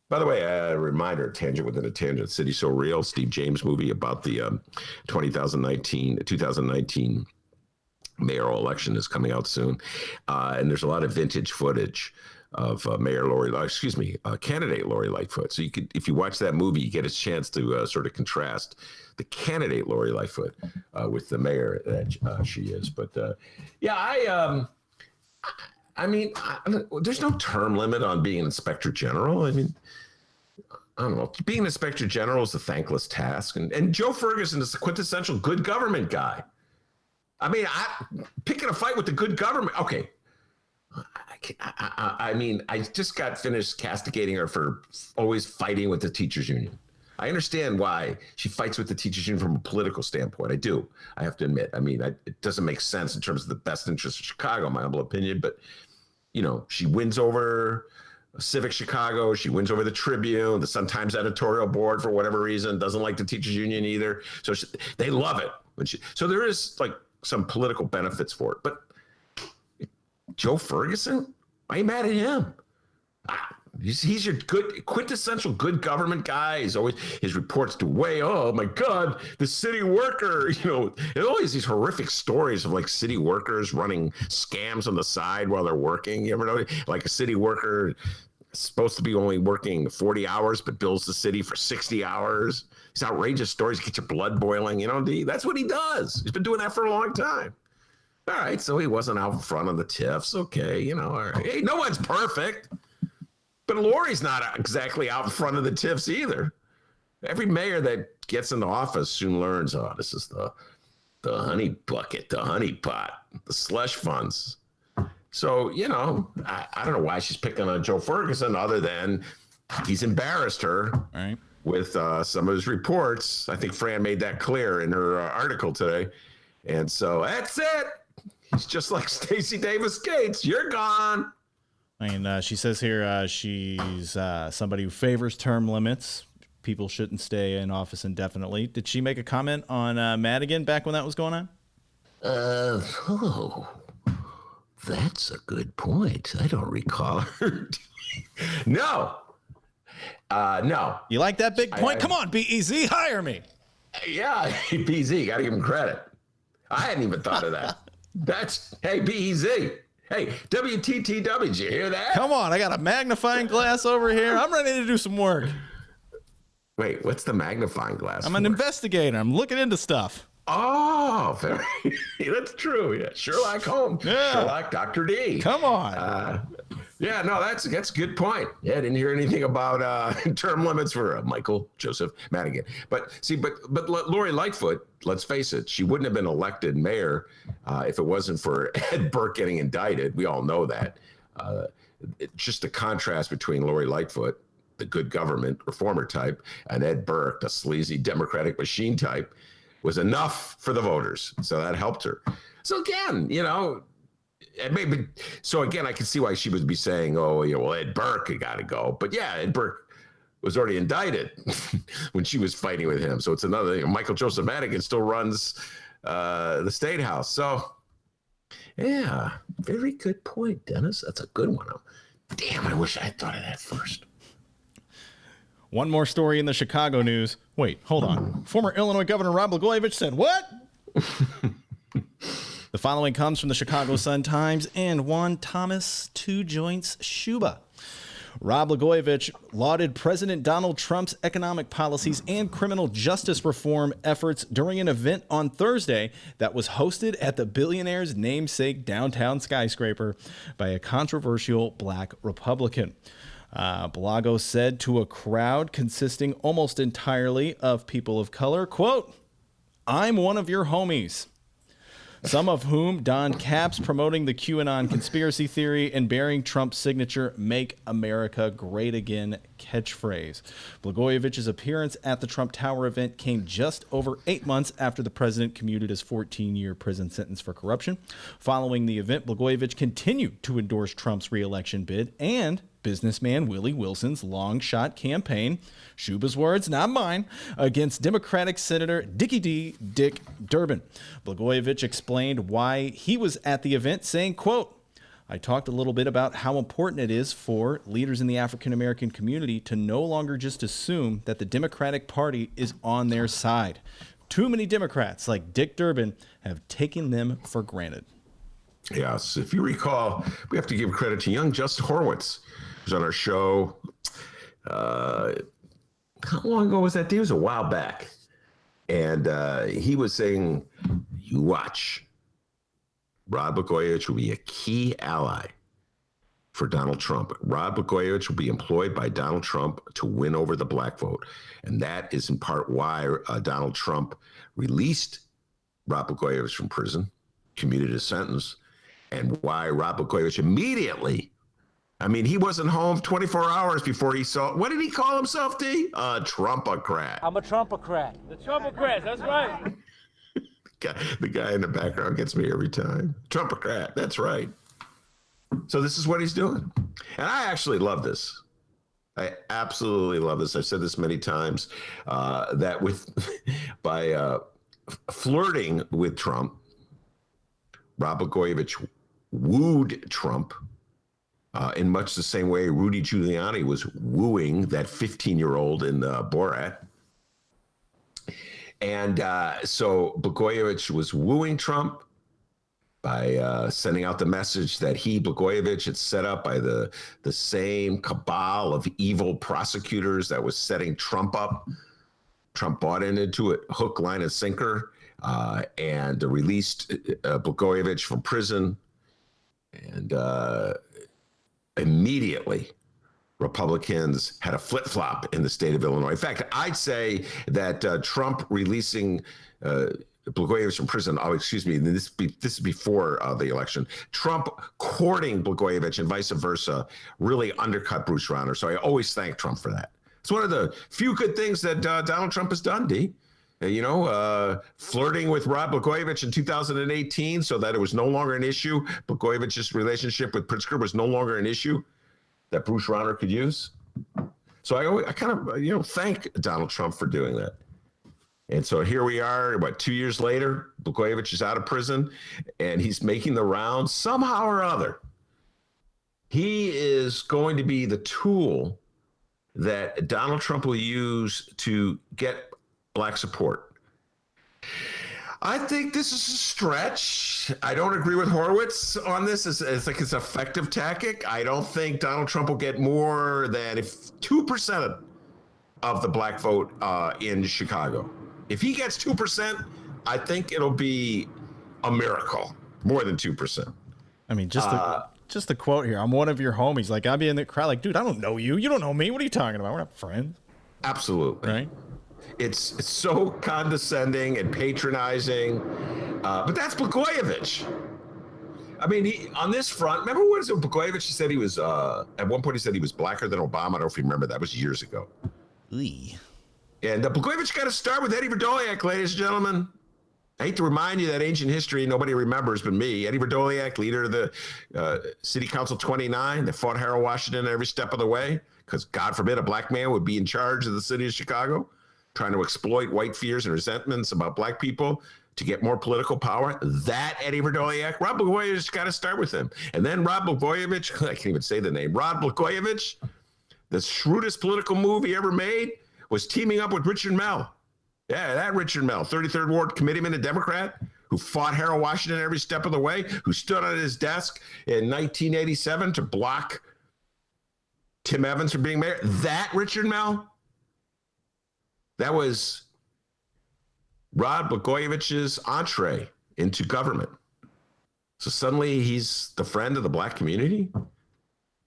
By the way, a reminder, tangent within a tangent, City So Real, Steve James movie about the 2019 mayoral election is coming out soon. And there's a lot of vintage footage of candidate Lori Lightfoot. So you could, if you watch that movie, you get a chance to sort of contrast the candidate Lori Lightfoot with the mayor that she is. But I mean, there's no term limit on being an inspector general. I mean, I don't know. Being an inspector general is a thankless task. And Joe Ferguson is the quintessential good government guy. I mean, picking a fight with the good government. Okay. I mean, I just got finished castigating her for always fighting with the teachers union. I understand why she fights with the teachers union from a political standpoint. I do. I have to admit. I mean, it doesn't make sense in terms of the best interest of Chicago, in my humble opinion. But, she wins over Civic Chicago. She wins over the Tribune, the Sun-Times editorial board for whatever reason, doesn't like the teachers union either. So they love it. So there is like some political benefits for it. But Joe Ferguson, why are you mad at him? He's your quintessential good government guy. He's always, his reports do oh my God, the city worker, there's always these horrific stories of like city workers running scams on the side while they're working. You ever know, like a city worker is supposed to be only working 40 hours, but bills the city for 60 hours. These outrageous stories get your blood boiling, that's what he does. He's been doing that for a long time. All right. So he wasn't out front on the TIFs. Okay. All right. Hey, no one's perfect. But Lori's not exactly out in front of the TIFs either. Every mayor that gets into office soon learns, this is the honey bucket, the honey pot, the slush funds. So, I don't know why she's picking on Joe Ferguson other than he's embarrassed her with some of his reports. I think Fran made that clear in her article today. And so that's it. He's just like Stacey Davis Gates. You're gone. I mean, she says here she's somebody who favors term limits. People shouldn't stay in office indefinitely. Did she make a comment on Madigan back when that was going on? That's a good point. I don't recall her. No. No. You like that big point? Come on, BEZ, hire me. Yeah, BEZ, got to give him credit. I hadn't even thought of that. Hey, BEZ. Hey, WTTW, did you hear that? Come on, I got a magnifying glass over here. I'm ready to do some work. Wait, what's the magnifying glass? I'm an investigator. I'm looking into stuff. Oh, that's true. Yeah, Sherlock Holmes. Yeah. Sherlock, Dr. D. Come on. That's a good point. Yeah, I didn't hear anything about term limits for Michael Joseph Madigan. But Lori Lightfoot, let's face it, she wouldn't have been elected mayor if it wasn't for Ed Burke getting indicted. We all know that. Just the contrast between Lori Lightfoot, the good government reformer type, and Ed Burke, the sleazy Democratic machine type, was enough for the voters. So that helped her. So again, I can see why she would be saying, Ed Burke, you got to go. But yeah, Ed Burke was already indicted when she was fighting with him. So it's another thing. Michael Joseph Madigan still runs the State House. So, yeah, very good point, Dennis. That's a good one. Damn, I wish I had thought of that first. One more story in the Chicago news. Wait, hold on. Former Illinois Governor Rod Blagojevich said what? The following comes from the Chicago Sun-Times and one Thomas Two Joints Schuba. Rod Blagojevich lauded President Donald Trump's economic policies and criminal justice reform efforts during an event on Thursday that was hosted at the billionaire's namesake downtown skyscraper by a controversial black Republican. Blago said to a crowd consisting almost entirely of people of color, quote, "I'm one of your homies," some of whom donned caps promoting the QAnon conspiracy theory and bearing Trump's signature "Make America Great Again" catchphrase. Blagojevich's appearance at the Trump Tower event came just over 8 months after the president commuted his 14-year prison sentence for corruption. Following the event, Blagojevich continued to endorse Trump's re-election bid and businessman Willie Wilson's long-shot campaign, Schuba's words, not mine, against Democratic Senator Dickie D. Dick Durbin. Blagojevich explained why he was at the event, saying, quote, "I talked a little bit about how important it is for leaders in the African-American community to no longer just assume that the Democratic Party is on their side. Too many Democrats like Dick Durbin have taken them for granted." Yes, if you recall, we have to give credit to young Justin Horowitz, who's on our show. How long ago was that? It was a while back. And he was saying, you watch. Rod Blagojevich will be a key ally for Donald Trump. Rod Blagojevich will be employed by Donald Trump to win over the black vote. And that is in part why Donald Trump released Rod Blagojevich from prison, commuted his sentence, and why Rod Blagojevich immediately, I mean, he wasn't home 24 hours before he saw, what did he call himself, D? Trumpocrat. I'm a Trumpocrat. The Trumpocrat, that's right. The guy in the background gets me every time. Trumpocrat, that's right. So this is what he's doing. And I actually love this. I absolutely love this. I've said this many times, that by flirting with Trump, Rod Blagojevich wooed Trump in much the same way Rudy Giuliani was wooing that 15-year-old in Borat. And so Blagojevich was wooing Trump by sending out the message that he, Blagojevich, had set up by the same cabal of evil prosecutors that was setting Trump up. Trump bought into it, hook, line, and sinker, and released Blagojevich from prison. And immediately, Republicans had a flip-flop in the state of Illinois. In fact, I'd say that Trump releasing Blagojevich from prison, this is before the election, Trump courting Blagojevich and vice versa really undercut Bruce Rauner. So I always thank Trump for that. It's one of the few good things that Donald Trump has done, D. Flirting with Rod Blagojevich in 2018 so that it was no longer an issue. Blagojevich's relationship with Pritzker was no longer an issue that Bruce Rauner could use. So I kind of, thank Donald Trump for doing that. And so here we are, 2 years later, Blagojevich is out of prison and he's making the rounds somehow or other. He is going to be the tool that Donald Trump will use to get black support. I think this is a stretch. I don't agree with Horowitz on this. It's like it's an effective tactic. I don't think Donald Trump will get more than 2% of the black vote in Chicago. If he gets 2%, I think it'll be a miracle. More than 2%. I mean, just the quote here. I'm one of your homies. Like, I'd be in the crowd like, dude, I don't know you. You don't know me. What are you talking about? We're not friends. Absolutely. Right? It's so condescending and patronizing. But that's Blagojevich. I mean, on this front, remember what Blagojevich said he was, at one point he said he was blacker than Obama. I don't know if you remember that. It was years ago. Oy. And Blagojevich got to start with Eddie Verdoliak, ladies and gentlemen. I hate to remind you that ancient history nobody remembers but me. Eddie Verdoliak, leader of the City Council 29 that fought Harold Washington every step of the way. because God forbid a black man would be in charge of the city of Chicago, trying to exploit white fears and resentments about black people to get more political power. That Eddie Radoliak, Rod Blagojevich got to start with him. And then Rod Blagojevich, I can't even say the name, Rod Blagojevich, the shrewdest political move he ever made was teaming up with Richard Mell. Yeah, that Richard Mell, 33rd Ward committeeman, a Democrat, who fought Harold Washington every step of the way, who stood on his desk in 1987 to block Tim Evans from being mayor. That Richard Mell, that was Rod Blagojevich's entree into government. So suddenly he's the friend of the black community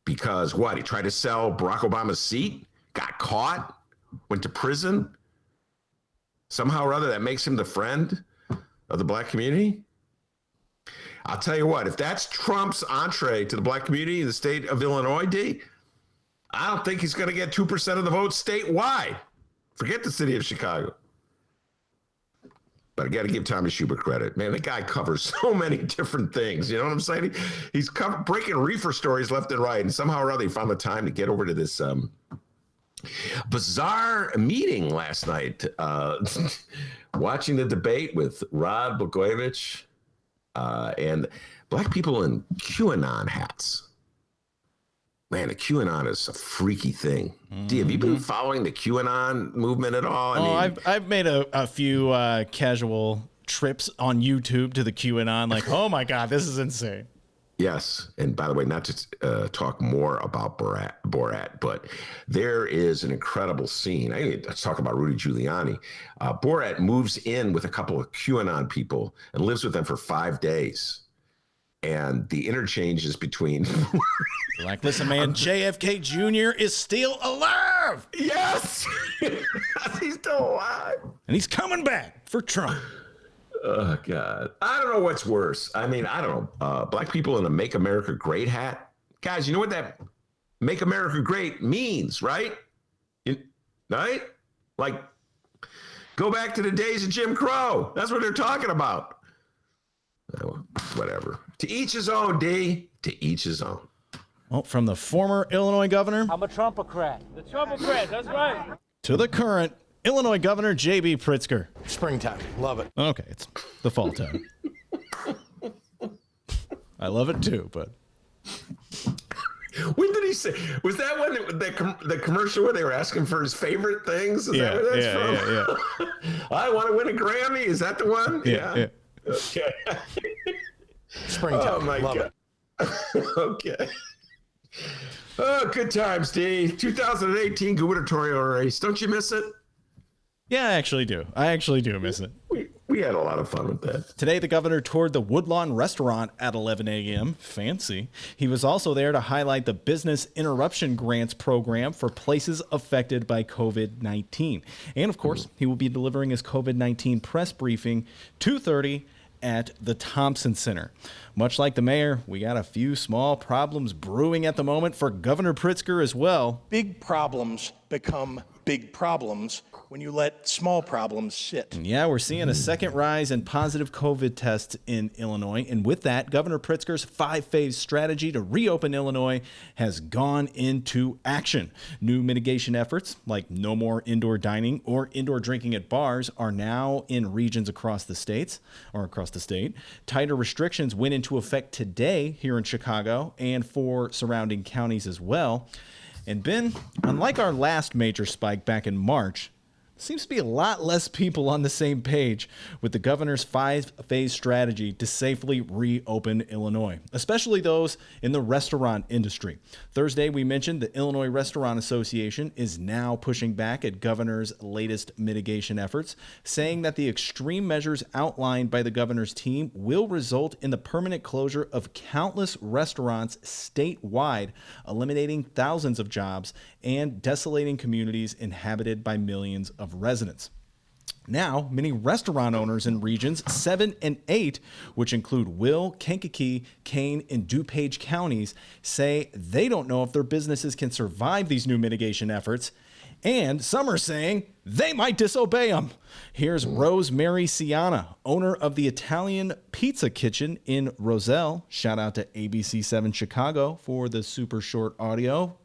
because what? He tried to sell Barack Obama's seat, got caught, went to prison. Somehow or other, that makes him the friend of the black community. I'll tell you what, if that's Trump's entree to the black community in the state of Illinois, D, I don't think he's going to get 2% of the vote statewide. Forget the city of Chicago. But I got to give Tommy Schubert credit. Man, the guy covers so many different things. You know what I'm saying? He's breaking reefer stories left and right. And somehow or other, he found the time to get over to this bizarre meeting last night. Watching the debate with Rod Blagojevich and black people in QAnon hats. Man, the QAnon is a freaky thing. Mm-hmm. Have you been following the QAnon movement at all? I've made a few casual trips on YouTube to the QAnon. Like, oh my God, this is insane. Yes, and by the way, not to talk more about Borat, but there is an incredible scene. Let's talk about Rudy Giuliani. Borat moves in with a couple of QAnon people and lives with them for 5 days. And the interchange is between like, listen, man, JFK Jr. is still alive. Yes, he's still alive, and he's coming back for Trump. Oh God, I don't know what's worse. I mean, I don't know. Black people in a "Make America Great" hat, guys. You know what that "Make America Great" means, right? Right? Like, go back to the days of Jim Crow. That's what they're talking about. Whatever. To each his own, D. To each his own. Well, from the former Illinois governor. I'm a Trumpocrat. The Trumpocrat, that's right. To the current Illinois Governor J.B. Pritzker. Springtime. Love it. Okay, it's the fall time. I love it too, but. When did he say? Was that when the commercial where they were asking for his favorite things? Is that where that's from? Yeah. I want to win a Grammy. Is that the one? Yeah. Okay. Springtime. Oh my God. Okay. Oh, good times, D. 2018 Gubernatorial Race. Don't you miss it? Yeah, I actually do. I actually do miss it. We had a lot of fun with that. Today, the governor toured the Woodlawn restaurant at 11 a.m. Fancy. He was also there to highlight the Business Interruption Grants program for places affected by COVID-19. And, of course, he will be delivering his COVID-19 press briefing 2:30 at the Thompson Center. Much like the mayor, we got a few small problems brewing at the moment for Governor Pritzker as well. Big problems become big problems when you let small problems sit. Yeah, we're seeing a second rise in positive COVID tests in Illinois. And with that, Governor Pritzker's 5-phase strategy to reopen Illinois has gone into action. New mitigation efforts, like no more indoor dining or indoor drinking at bars, are now in regions across the state. Tighter restrictions went into effect today here in Chicago and for surrounding counties as well. And Ben, unlike our last major spike back in March, seems to be a lot less people on the same page with the governor's 5-phase strategy to safely reopen Illinois, especially those in the restaurant industry. Thursday, we mentioned the Illinois Restaurant Association is now pushing back at governor's latest mitigation efforts, saying that the extreme measures outlined by the governor's team will result in the permanent closure of countless restaurants statewide, eliminating thousands of jobs and desolating communities inhabited by millions of residents. Now, many restaurant owners in regions 7 and 8, which include Will, Kankakee, Kane, and DuPage counties, say they don't know if their businesses can survive these new mitigation efforts, and some are saying they might disobey them. Here's Rosemary Ciana, owner of the Italian Pizza Kitchen in Roselle. Shout out to ABC7 Chicago for the super short audio.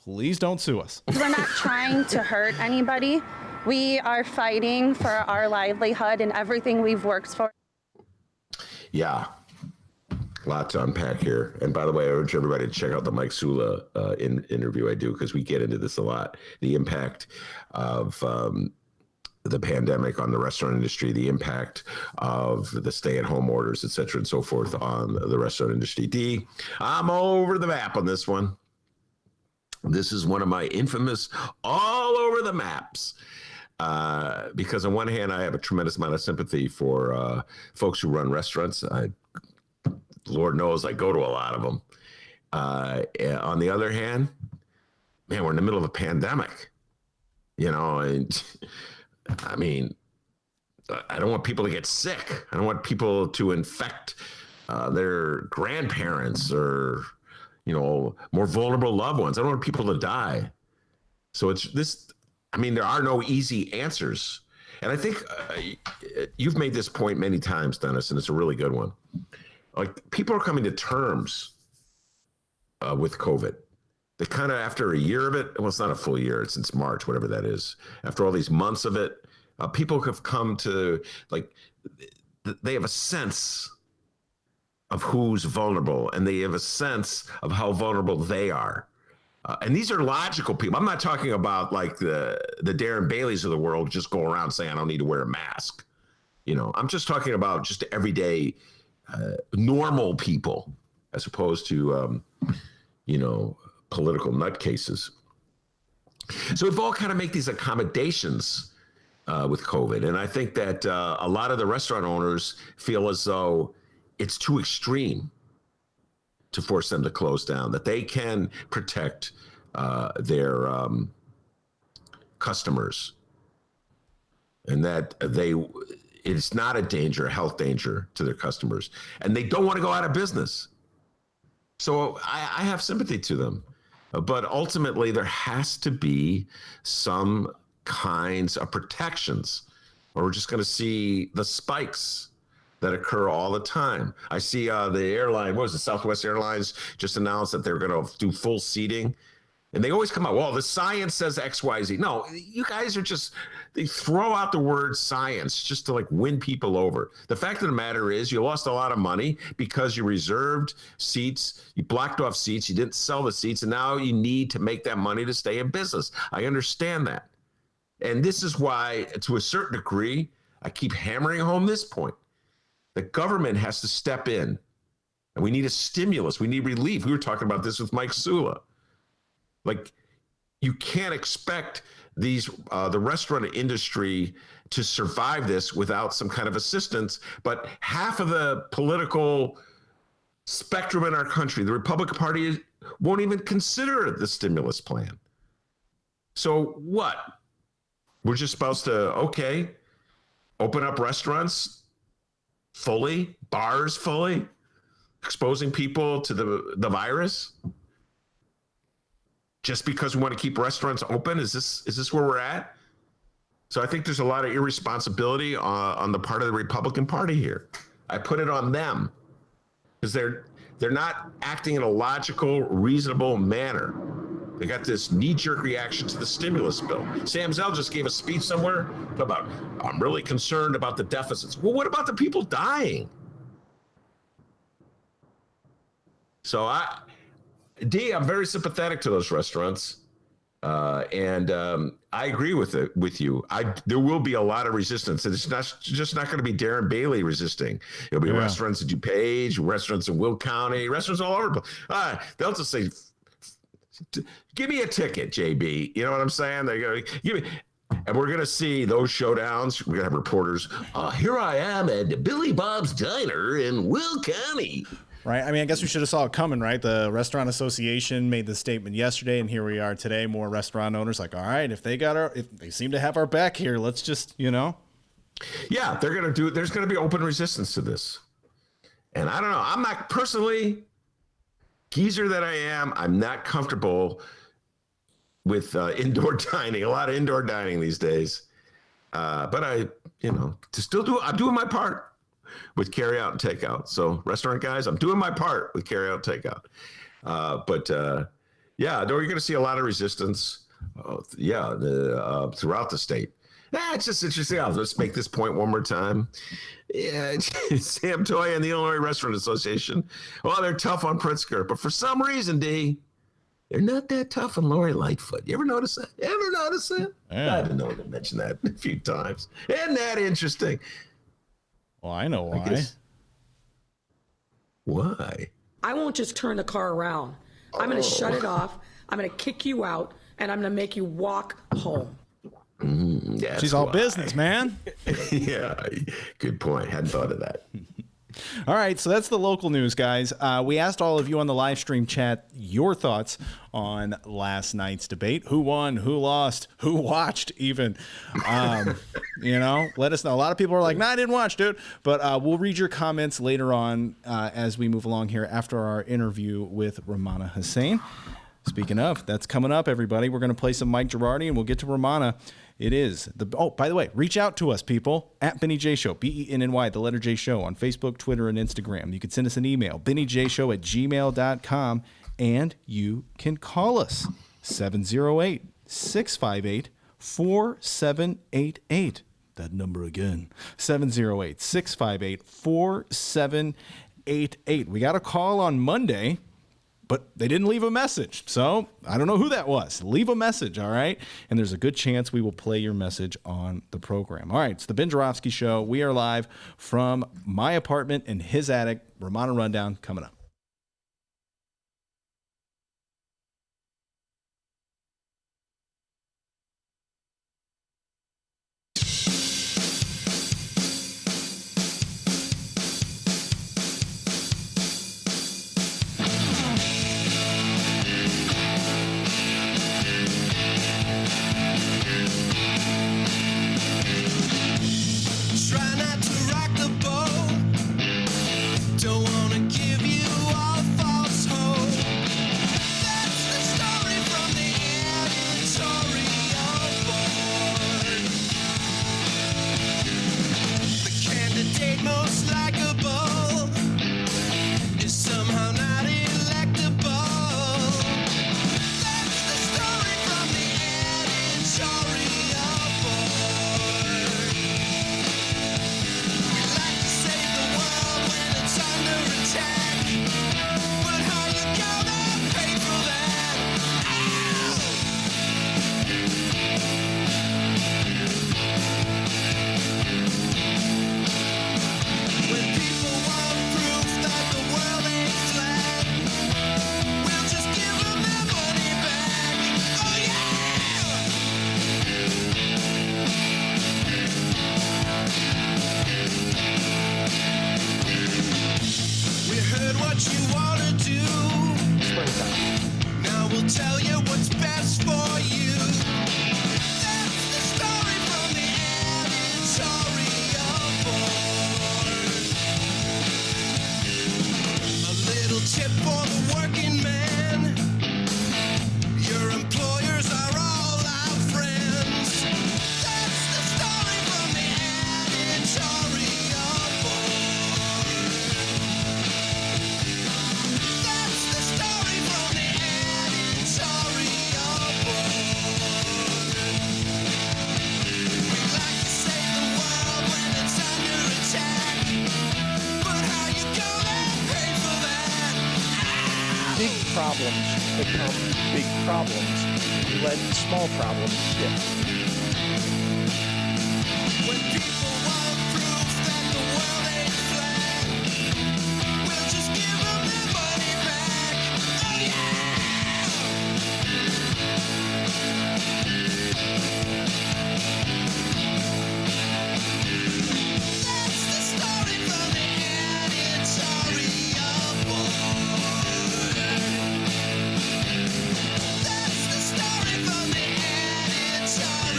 please don't sue us. We're not trying to hurt anybody. We are fighting for our livelihood and everything we've worked for. Yeah. A lot to unpack here. And by the way, I urge everybody to check out the Mike Sula interview I do, because we get into this a lot. The impact of the pandemic on the restaurant industry, the impact of the stay-at-home orders, et cetera, and so forth on the restaurant industry. D, I'm over the map on this one. This is one of my infamous all over the maps. Because on one hand, I have a tremendous amount of sympathy for folks who run restaurants. Lord knows I go to a lot of them. On the other hand, man, we're in the middle of a pandemic, and I mean, I don't want people to get sick. I don't want people to infect their grandparents or, more vulnerable loved ones. I don't want people to die. So it's this, I mean, there are no easy answers. And I think you've made this point many times, Dennis, and it's a really good one. Like, people are coming to terms with COVID. They kind of, after a year of it, well, it's not a full year, it's since March, whatever that is. After all these months of it, people have come to, they have a sense of who's vulnerable, and they have a sense of how vulnerable they are. And these are logical people. I'm not talking about the Darren Baileys of the world who just go around saying, I don't need to wear a mask. I'm just talking about just everyday normal people, as opposed to, political nutcases. So we've all kind of make these accommodations with COVID. And I think that a lot of the restaurant owners feel as though it's too extreme to force them to close down, that they can protect their customers, and that it's not a health danger to their customers, and they don't want to go out of business. So I have sympathy to them, but ultimately there has to be some kinds of protections, or we're just going to see the spikes that occur all the time. I see the airline, what was it, Southwest Airlines just announced that they're going to do full seating. And they always come out, well, the science says X, Y, Z. No, you guys are they throw out the word science just to win people over. The fact of the matter is you lost a lot of money because you reserved seats, you blocked off seats, you didn't sell the seats, and now you need to make that money to stay in business. I understand that. And this is why, to a certain degree, I keep hammering home this point. The government has to step in, and we need a stimulus. We need relief. We were talking about this with Mike Sula. You can't expect the restaurant industry to survive this without some kind of assistance. But half of the political spectrum in our country, the Republican Party, won't even consider the stimulus plan. So what? We're just supposed to, open up restaurants fully, bars fully, exposing people to the virus? Just because we want to keep restaurants open? Is this where we're at? So I think there's a lot of irresponsibility on the part of the Republican Party here. I put it on them because they're not acting in a logical, reasonable manner. They got this knee-jerk reaction to the stimulus bill. Sam Zell just gave a speech somewhere about, I'm really concerned about the deficits. Well, what about the people dying? So I'm very sympathetic to those restaurants, and I agree with you. There will be a lot of resistance, and it's just not going to be Darren Bailey resisting. It'll be restaurants in DuPage, restaurants in Will County, restaurants all over the place. They'll just say, "Give me a ticket, JB." You know what I'm saying? They go, "Give me." And we're going to see those showdowns. We're going to have reporters. Here I am at Billy Bob's Diner in Will County. Right. I mean, I guess we should have saw it coming, right? The Restaurant Association made the statement yesterday, and here we are today. More restaurant owners all right, if they seem to have our back here, let's just, Yeah, they're going to do it. There's going to be open resistance to this. And I don't know. I'm not personally, geezer that I am, I'm not comfortable with indoor dining, a lot of indoor dining these days. But I'm doing my part with carry out and takeout. So restaurant guys, I'm doing my part with carry out and takeout. But Yeah, no, you're going to see a lot of resistance. Throughout the state. It's just interesting. Let's make this point one more time. Yeah, Sam Toy and the Illinois Restaurant Association. Well, they're tough on Pritzker, but for some reason, D, they're not that tough on Lori Lightfoot. You ever notice that? Yeah. I didn't know to mention that a few times. Isn't that interesting? Well, I know why. Why? I won't just turn the car around. I'm going to shut it off. I'm going to kick you out, and I'm going to make you walk home. She's all business, man. Yeah, good point. Hadn't thought of that. All right, so that's the local news, guys. We asked all of you on the live stream chat your thoughts on last night's debate. Who won? Who lost? Who watched? Even, let us know. A lot of people are like, "Nah, I didn't watch, dude." But we'll read your comments later on as we move along here after our interview with Rummana Hussain. Speaking of, that's coming up, everybody. We're going to play some Mike Girardi, and we'll get to Rummana. It is by the way, reach out to us, people, at Benny J Show, BENNY, the letter J Show, on Facebook, Twitter, and Instagram. You can send us an email, bennyjshow@gmail.com, and you can call us, 708-658-4788. That number again, 708-658-4788. We got a call on Monday, but they didn't leave a message. So I don't know who that was. Leave a message, all right? And there's a good chance we will play your message on the program. All right, it's the Ben Joravsky Show. We are live from my apartment in his attic. Rummana Rundown coming up. Try not to rock the boat. Don't wanna give you all false hope. That's the story from the editorial board. The candidate most likable is somehow not electable. That's the story from the editorial board. We like to save the world when it's under attack, but how you gonna pay for that? When people want proof that the world ain't flat, we'll just give them their money back. Oh We heard what you wanna do. Now we'll tell you what's best for you. That's the story from the editorial board. A little tip for the working man. Your employers are all our friends. That's the story from the editorial board. That's the story from the editorial board. We like to save the world when it's under attack, but how you gonna pay for that? Big problems become big problems. You let small problems sit. When people want proof that the world ain't flat, we'll just give them their money back. Oh That's the story from the editorial board. That's the story from the editorial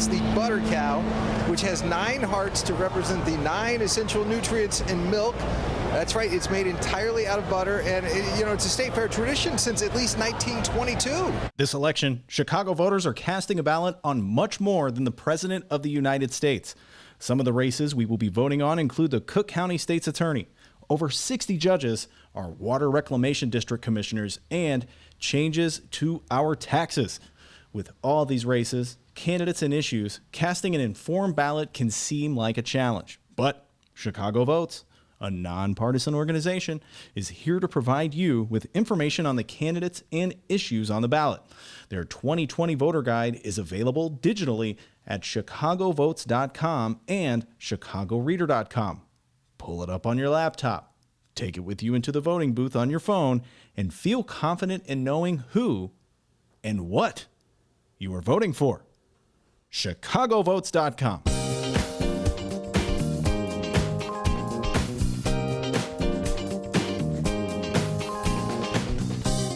is the butter cow, which has 9 hearts to represent the 9 essential nutrients in milk. That's right, it's made entirely out of butter, and it's a state fair tradition since at least 1922. This election, Chicago voters are casting a ballot on much more than the President of the United States. Some of the races we will be voting on include the Cook County State's Attorney, over 60 judges, our Water Reclamation District commissioners, and changes to our taxes. With all these races, candidates, and issues, casting an informed ballot can seem like a challenge. But Chicago Votes, a nonpartisan organization, is here to provide you with information on the candidates and issues on the ballot. Their 2020 voter guide is available digitally at chicagovotes.com and chicagoreader.com. Pull it up on your laptop, take it with you into the voting booth on your phone, and feel confident in knowing who and what you are voting for. chicagovotes.com.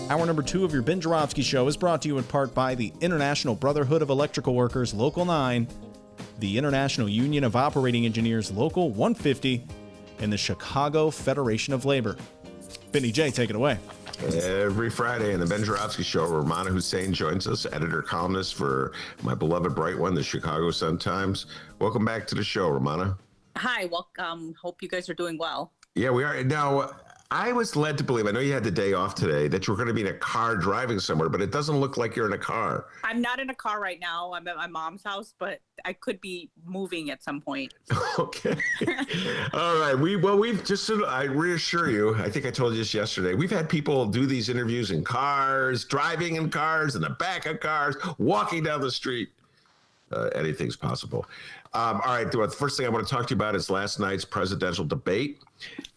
Hour number 2 of your Ben Joravsky Show is brought to you in part by the International Brotherhood of Electrical Workers, Local 9, the International Union of Operating Engineers, Local 150, and the Chicago Federation of Labor. Benny J, take it away. Every Friday in the Ben Joravsky Show, Rummana Hussain joins us, editor-columnist for my beloved Bright One, the Chicago Sun-Times. Welcome back to the show, Rummana. Hi, welcome. Hope you guys are doing well. Yeah, we are. Now, I was led to believe, I know you had the day off today, that you were going to be in a car driving somewhere, but it doesn't look like you're in a car. I'm not in a car right now. I'm at my mom's house, but I could be moving at some point. Okay. All right. We've just, I reassure you, I think I told you this yesterday, we've had people do these interviews in cars, driving in cars, in the back of cars, walking down the street. Anything's possible. All right. The first thing I want to talk to you about is last night's presidential debate.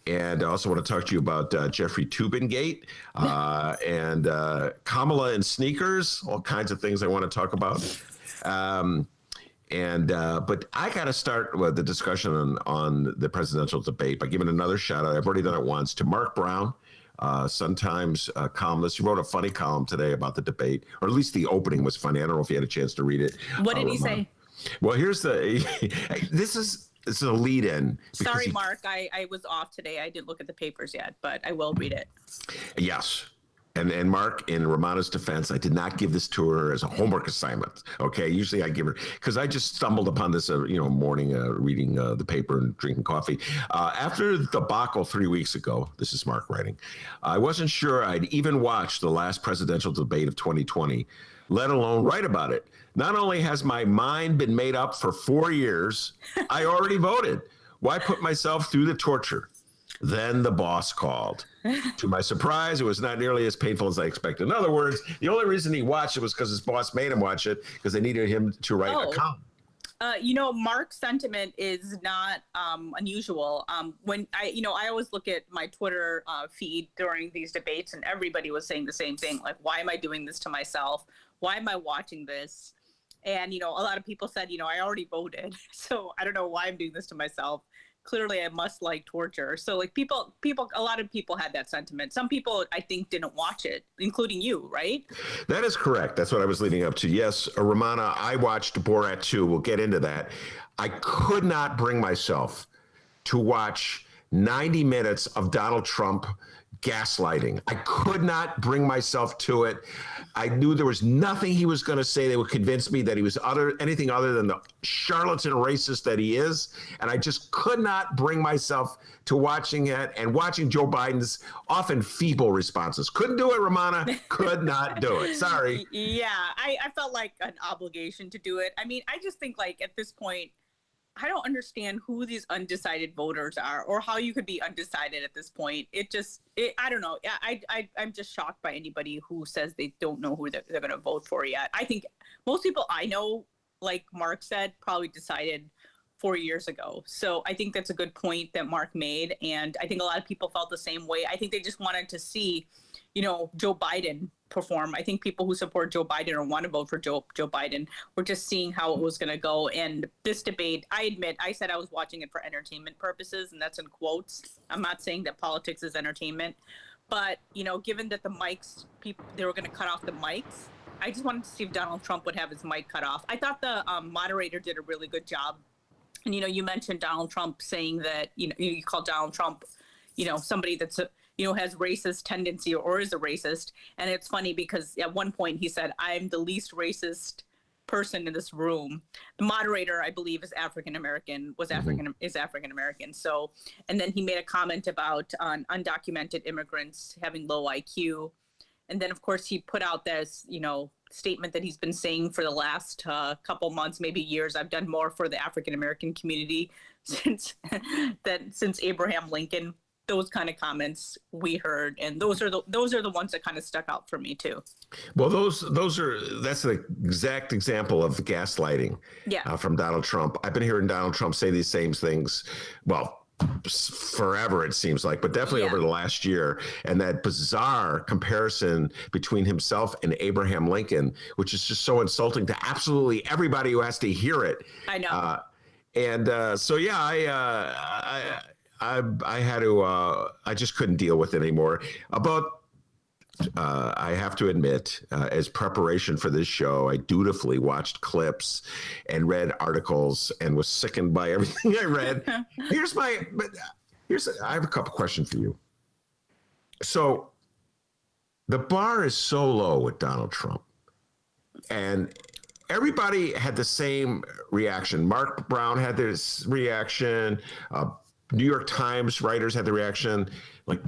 And I also want to talk to you about Jeffrey Toobin Gate and Kamala and sneakers, all kinds of things I want to talk about. But I got to start with the discussion on the presidential debate by giving another shout out. I've already done it once, to Mark Brown, Sun-Times columnist. He wrote a funny column today about the debate, or at least the opening was funny. I don't know if you had a chance to read it. What did he say? Well, here's this is a lead-in. Sorry, Mark, I was off today. I didn't look at the papers yet, but I will read it. Yes. And Mark, in Rummana's defense, I did not give this to her as a homework assignment. Okay, usually I give her, because I just stumbled upon this, morning reading the paper and drinking coffee. After the debacle 3 weeks ago, this is Mark writing, I wasn't sure I'd even watch the last presidential debate of 2020, let alone write about it. Not only has my mind been made up for 4 years, I already voted. Why put myself through the torture? Then the boss called. To my surprise, it was not nearly as painful as I expected. In other words, the only reason he watched it was because his boss made him watch it, because they needed him to write a column. Mark's sentiment is not unusual. When I always look at my Twitter feed during these debates, and everybody was saying the same thing. Like, why am I doing this to myself? Why am I watching this? And, a lot of people said, I already voted. So I don't know why I'm doing this to myself. Clearly I must like torture. So like a lot of people had that sentiment. Some people I think didn't watch it, including you, right? That is correct. That's what I was leading up to. Yes, Rummana, I watched Borat 2. We'll get into that. I could not bring myself to watch 90 minutes of Donald Trump gaslighting. I could not bring myself to it. I knew there was nothing he was going to say that would convince me that he was anything other than the charlatan racist that he is. And I just could not bring myself to watching it and watching Joe Biden's often feeble responses. Couldn't do it, Rummana. Could not do it. Sorry. Yeah, I felt like an obligation to do it. I mean, I just think like at this point, I don't understand who these undecided voters are or how you could be undecided at this point. I don't know. I'm just shocked by anybody who says they don't know who they're going to vote for yet. I think most people I know, like Mark said, probably decided 4 years ago. So I think that's a good point that Mark made. And I think a lot of people felt the same way. I think they just wanted to see, Joe Biden perform. I think people who support Joe Biden or want to vote for Joe Biden were just seeing how it was going to go. And this debate, I admit, I said I was watching it for entertainment purposes, and that's in quotes. I'm not saying that politics is entertainment, but given that the mics, they were going to cut off the mics, I just wanted to see if Donald Trump would have his mic cut off. I thought the moderator did a really good job. And, you mentioned Donald Trump saying that, you called Donald Trump, somebody that's, has racist tendency or is a racist. And it's funny because at one point he said, I'm the least racist person in this room. The moderator, I believe, is African-American. So, and then he made a comment about undocumented immigrants having low IQ. And then, of course, he put out this, statement that he's been saying for the last couple months, maybe years. I've done more for the African-American community since Abraham Lincoln. Those kind of comments we heard, and those are the ones that kind of stuck out for me too. Well, that's the exact example of gaslighting. Yeah. From Donald Trump. I've been hearing Donald Trump say these same things. Well, forever it seems like, but definitely over the last year. And that bizarre comparison between himself and Abraham Lincoln, which is just so insulting to absolutely everybody who has to hear it. I know. I had to. I just couldn't deal with it anymore. I have to admit, as preparation for this show, I dutifully watched clips and read articles and was sickened by everything I read. I have a couple questions for you. So the bar is so low with Donald Trump, and everybody had the same reaction. Mark Brown had this reaction. New York Times writers had the reaction, like,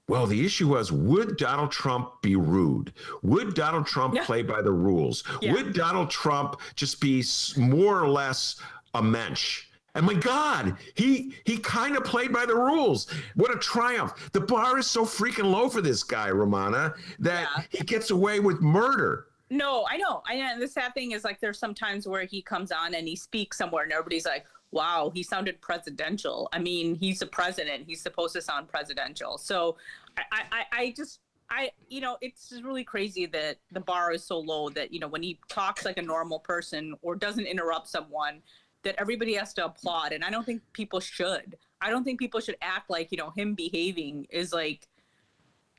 well, the issue was, would Donald Trump be rude? Would Donald Trump play by the rules? Yeah. Would Donald Trump just be more or less a mensch? And my God, he kind of played by the rules. What a triumph. The bar is so freaking low for this guy, Rummana, that he gets away with murder. No, I know. And the sad thing is, like, there's some times where he comes on and he speaks somewhere and everybody's like, wow, he sounded presidential. I mean, he's a president. He's supposed to sound presidential. So it's just really crazy that the bar is so low that, when he talks like a normal person or doesn't interrupt someone, that everybody has to applaud. And I don't think people should. I don't think people should act like, him behaving is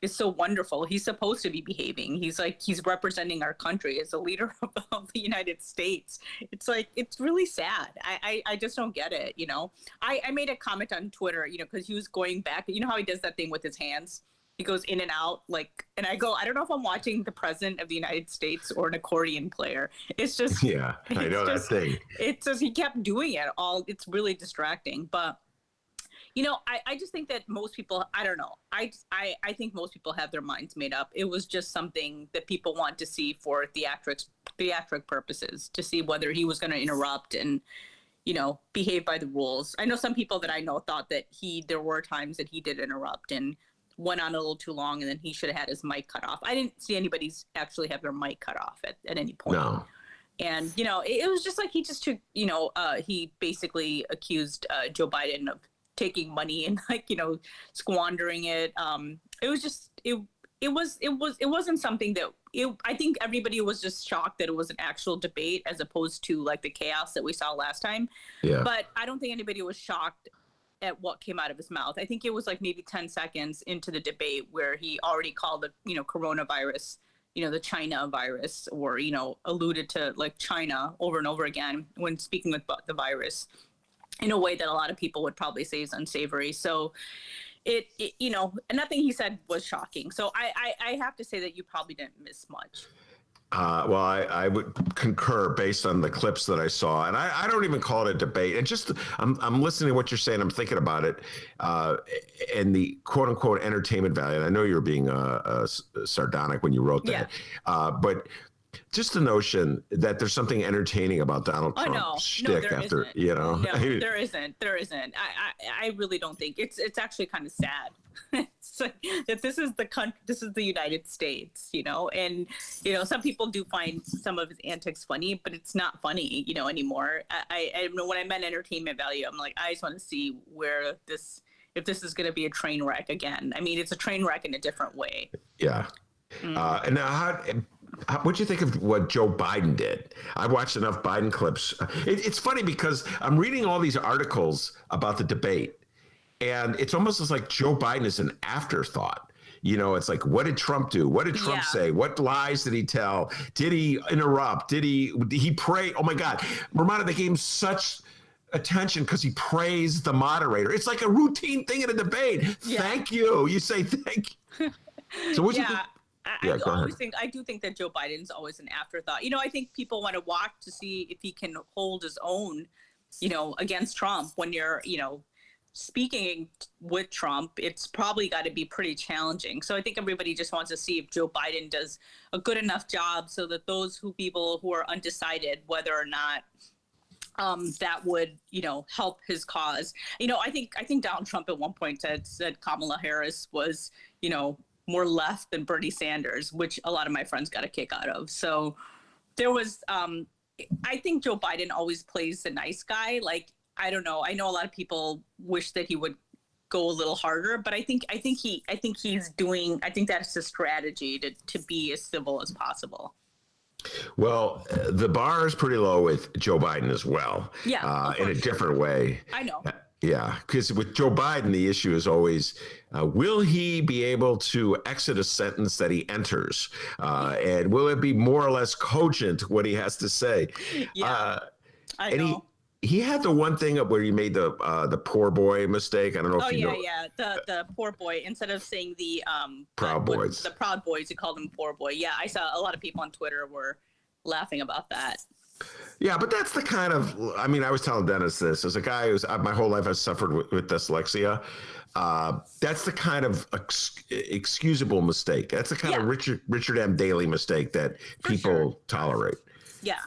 so wonderful. He's supposed to be behaving. He's representing our country as a leader of the United States. It's really sad. I just don't get it. I made a comment on Twitter, because he was going back, how he does that thing with his hands. He goes in and out, and I go, I don't know if I'm watching the president of the United States or an accordion player. It's just, yeah, I know that thing. It's just, he kept doing it all. It's really distracting, but I just think that most people, I don't know. I think most people have their minds made up. It was just something that people want to see for theatric purposes, to see whether he was going to interrupt and, behave by the rules. I know some people that I know thought that there were times that he did interrupt and went on a little too long, and then he should have had his mic cut off. I didn't see anybody's actually have their mic cut off at any point. No. And, it was just like he just took, he basically accused Joe Biden of taking money and squandering it. It was just it wasn't something that I think everybody was just shocked that it was an actual debate as opposed to like the chaos that we saw last time. Yeah. But I don't think anybody was shocked at what came out of his mouth. I think it was like maybe 10 seconds into the debate where he already called the coronavirus, the China virus, or alluded to like China over and over again when speaking about the virus, in a way that a lot of people would probably say is unsavory. So it nothing he said was shocking. So I have to say that you probably didn't miss much. Well, I would concur based on the clips that I saw, and I don't even call it a debate. And just I'm listening to what you're saying. I'm thinking about it, and the quote unquote entertainment value. And I know you're being sardonic when you wrote that, but just the notion that there's something entertaining about Donald Trump's shtick after, No, there isn't. I really don't think it's actually kind of sad. It's like that this is the United States, and some people do find some of his antics funny, but it's not funny, anymore. I when I meant entertainment value, I'm like, I just want to see if this is going to be a train wreck again. I mean, it's a train wreck in a different way. Yeah. And now what'd you think of what Joe Biden did? I watched enough Biden clips. It's funny because I'm reading all these articles about the debate, and it's almost as like Joe Biden is an afterthought. it's like, what did Trump do? What did Trump say? What lies did he tell? Did he interrupt? Did he pray? Oh my God, Rummana, they gave him such attention because he praised the moderator. It's like a routine thing in a debate. Thank you. You say thank you. So what you think? I do think that Joe Biden's always an afterthought. I think people want to watch to see if he can hold his own, against Trump. When you're, speaking with Trump, it's probably got to be pretty challenging. So I think everybody just wants to see if Joe Biden does a good enough job so that people who are undecided whether or not that would, help his cause. I think Donald Trump at one point said Kamala Harris was, more left than Bernie Sanders, which a lot of my friends got a kick out of. So there was, I think Joe Biden always plays the nice guy. Like, I don't know. I know a lot of people wish that he would go a little harder, but I think he's doing, I think that's a strategy to be as civil as possible. Well, the bar is pretty low with Joe Biden as well. Yeah. In a different way. I know. Yeah, because with Joe Biden, the issue is always, will he be able to exit a sentence that he enters? And will it be more or less cogent what he has to say? Yeah, I know. He had the one thing where he made the poor boy mistake. I don't know if you know. The poor boy, instead of saying the Proud Boys. The Proud Boys, he called them poor boy. Yeah, I saw a lot of people on Twitter were laughing about that. Yeah, but that's the kind of, I was telling Dennis this, as a guy who's, my whole life has suffered with dyslexia. That's the kind of excusable mistake. That's the kind of Richard M. Daley mistake that people tolerate. Yeah.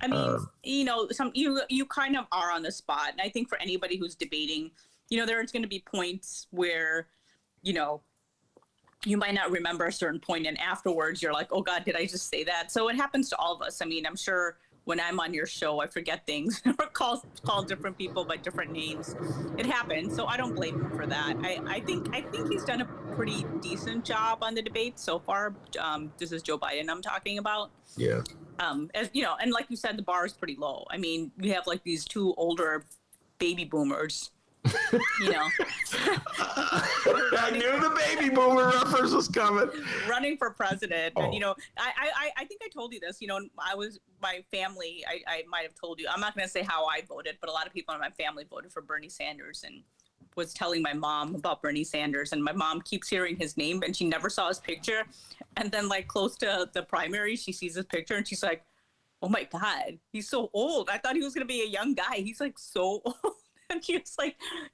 I mean, you kind of are on the spot. And I think for anybody who's debating, there's going to be points where, you might not remember a certain point, and afterwards you're like, oh God, did I just say that? So it happens to all of us. I mean, I'm sure when I'm on your show, I forget things or call different people by different names. It happens. So I don't blame him for that. I think he's done a pretty decent job on the debate so far. This is Joe Biden I'm talking about. Yeah. As and like you said, the bar is pretty low. I mean, we have like these two older baby boomers. I knew the baby boomer reference was coming. Running for president. And, I think I told you this, my family, I might have told you, I'm not going to say how I voted, but a lot of people in my family voted for Bernie Sanders, and was telling my mom about Bernie Sanders, and my mom keeps hearing his name and she never saw his picture. And then like close to the primary, she sees his picture and she's like, oh my God, he's so old. I thought he was going to be a young guy. He's like so old. And she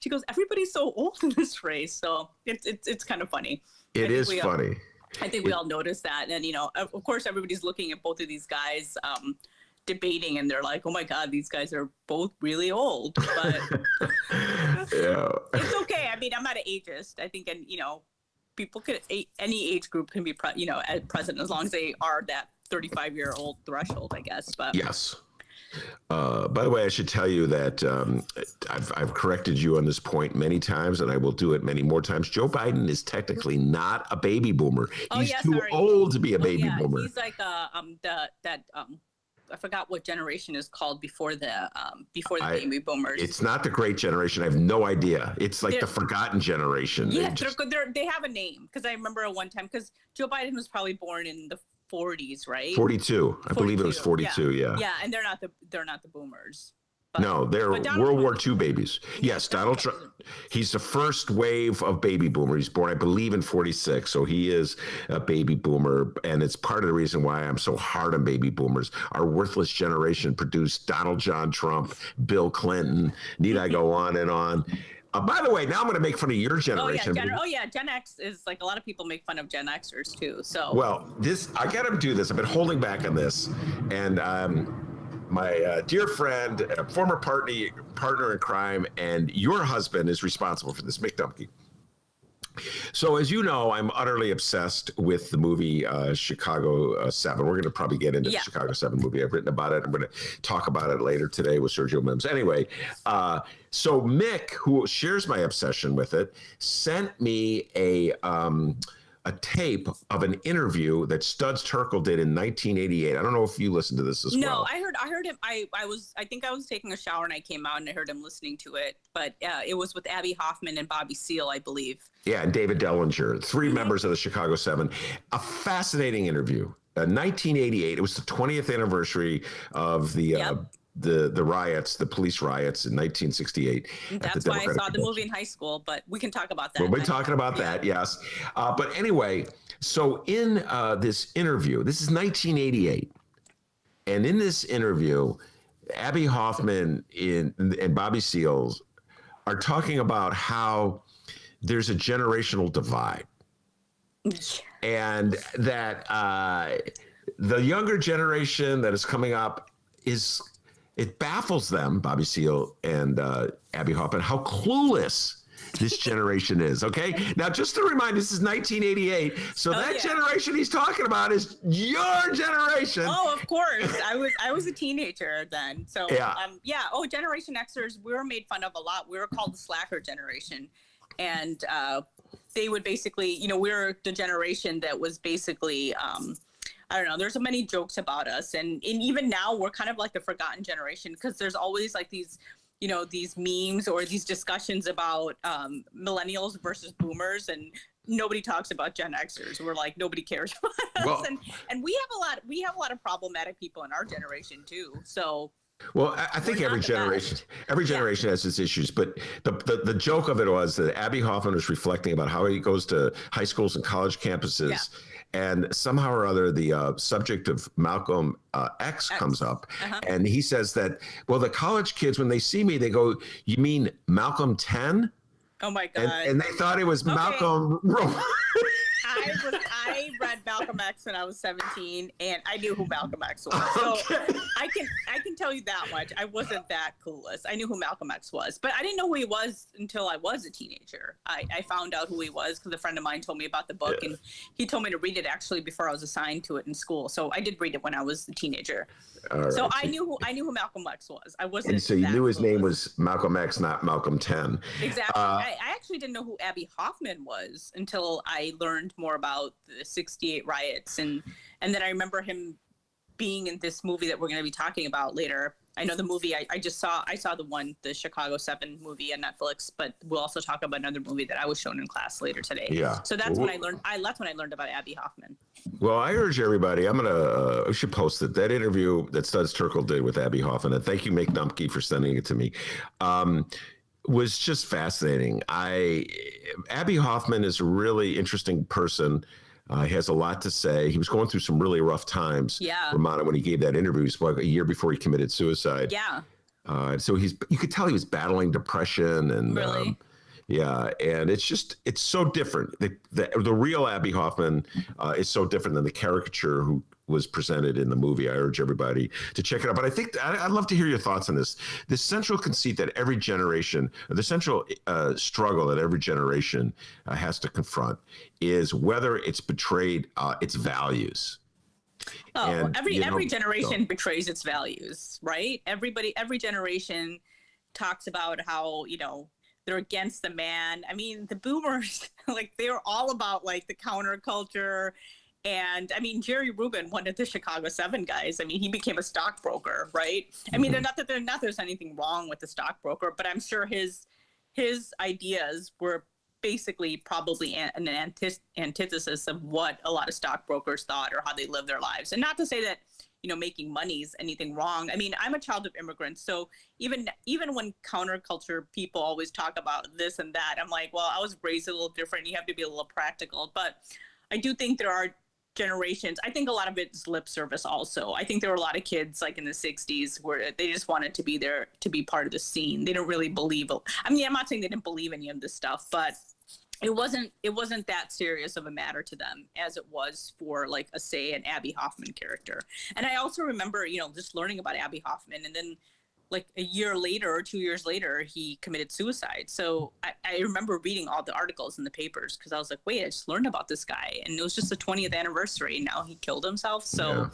goes, everybody's so old in this race. So it's kind of funny. It is funny. I think we all noticed that. And, of course, everybody's looking at both of these guys debating, and they're like, oh my God, these guys are both really old. But it's okay. I mean, I'm not an ageist. I think, and, people could, any age group can be, president as long as they are that 35-year-old threshold, I guess. But yes. By the way, I should tell you that I've corrected you on this point many times, and I will do it many more times. Joe Biden is technically not a baby boomer. He's too old to be a baby boomer. He's like I forgot what generation is called before the baby boomers. It's not the great generation. I have no idea. It's like the forgotten generation. Yeah, they have a name, because I remember at one time, because Joe Biden was probably born in the 40s, right? 42. I believe it was 42. Yeah. Yeah, and they're not the boomers. No, they're World War II babies. Yes, Donald Trump. He's the first wave of baby boomer. He's born, I believe, in 46. So he is a baby boomer. And it's part of the reason why I'm so hard on baby boomers. Our worthless generation produced Donald John Trump, Bill Clinton. Need I go on and on? By the way, now I'm going to make fun of your generation. Gen X is like, a lot of people make fun of Gen Xers too. So I got to do this. I've been holding back on this, and my dear friend, former partner in crime, and your husband is responsible for this, Mick Dumke. So as you know, I'm utterly obsessed with the movie Chicago 7. We're going to probably get into the Chicago 7 movie. I've written about it. I'm going to talk about it later today with Sergio Mims. Anyway, so Mick, who shares my obsession with it, sent me a a tape of an interview that Studs Terkel did in 1988. I don't know if you listened to this as well. No, I heard him. I think I was taking a shower and I came out and I heard him listening to it. But it was with Abby Hoffman and Bobby Seale, I believe. Yeah, and David Dellinger, 3 members of the Chicago 7. A fascinating interview. 1988. It was the 20th anniversary of the riots, the police riots in 1968. That's why I saw the movie in high school, but we can talk about that. We'll be talking about that, yes. But anyway, so in this interview, this is 1988. And in this interview, Abby Hoffman and Bobby Seals are talking about how there's a generational divide. And that the younger generation that is coming up it baffles them, Bobby Seale and Abby Hoffman, how clueless this generation is. Okay, now just to remind, this is 1988, so generation he's talking about is your generation. Oh, of course, I was a teenager then. So Oh, Generation Xers, we were made fun of a lot. We were called the slacker generation, and they would basically, we're the generation that was basically. I don't know. There's so many jokes about us, and even now we're kind of like the forgotten generation because there's always like these, these memes or these discussions about millennials versus boomers, and nobody talks about Gen Xers. We're like nobody cares about us, and we have a lot of problematic people in our generation too. So. Well, I think every generation has its issues, but the joke of it was that Abby Hoffman was reflecting about how he goes to high schools and college campuses, and somehow or other the subject of Malcolm X comes up, and he says that, well, the college kids, when they see me, they go, "You mean Malcolm 10?" Oh my God! And they thought it was Malcolm. I read Malcolm X when I was 17, and I knew who Malcolm X was. So I can tell you that much. I wasn't that clueless. I knew who Malcolm X was, but I didn't know who he was until I was a teenager. I found out who he was because a friend of mine told me about the book, and he told me to read it actually before I was assigned to it in school. So I did read it when I was a teenager. Right. So I knew who Malcolm X was. I wasn't. And so you knew his name was Malcolm X, not Malcolm 10. Exactly. I actually didn't know who Abby Hoffman was until I learned more about the 68 riots, and then I remember him being in this movie that we're going to be talking about later. I know the movie I saw the Chicago 7 movie on Netflix, but we'll also talk about another movie that I was shown in class later today. Yeah. So that's when I learned about Abby Hoffman. Well, I urge everybody, we should post it. That interview that Studs Terkel did with Abby Hoffman, and thank you, Mick Dumpke, for sending it to me, was just fascinating. Abby Hoffman is a really interesting person. He has a lot to say. He was going through some really rough times, Rummana, when he gave that interview. He spoke a year before he committed suicide. Yeah. So you could tell he was battling depression and really? And it's so different. The real Abby Hoffman is so different than the caricature who was presented in the movie. I urge everybody to check it out. But I think I'd love to hear your thoughts on this. The central conceit that every generation, the central struggle that every generation has to confront is whether it's betrayed its values. Oh, and, every generation betrays its values, right? Every generation talks about how, they're against the man. I mean, the boomers, like, they were all about like the counterculture. And I mean, Jerry Rubin, one of the Chicago 7 guys, I mean, he became a stockbroker, right? I mean, not that there's anything wrong with the stockbroker, but I'm sure his ideas were basically probably an antithesis of what a lot of stockbrokers thought or how they live their lives. And not to say that, making money is anything wrong. I mean, I'm a child of immigrants. So even when counterculture people always talk about this and that, I'm like, well, I was raised a little different. You have to be a little practical. But I do think there are generations. I think a lot of it's lip service also. I think there were a lot of kids like in the 60s where they just wanted to be there to be part of the scene. They don't really believe. I mean, I'm not saying they didn't believe any of this stuff, but it wasn't that serious of a matter to them as it was for like an Abby Hoffman character. And I also remember, just learning about Abby Hoffman, and then like a year later or 2 years later, he committed suicide. So I remember reading all the articles in the papers because I was like, wait, I just learned about this guy. And it was just the 20th anniversary. And now he killed himself. So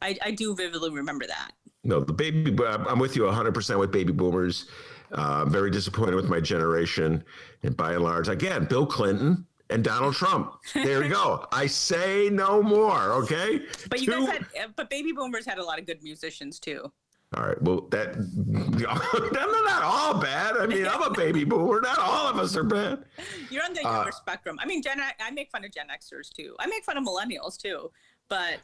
I do vividly remember that. No, I'm with you 100% with baby boomers. I'm very disappointed with my generation. And by and large, again, Bill Clinton and Donald Trump. There you go. I say no more. Okay. But you guys but baby boomers had a lot of good musicians too. All right. Well, they're not all bad. I mean, I'm a baby boomer. Not all of us are bad. You're on the younger spectrum. I mean, I make fun of Gen Xers too. I make fun of millennials too. But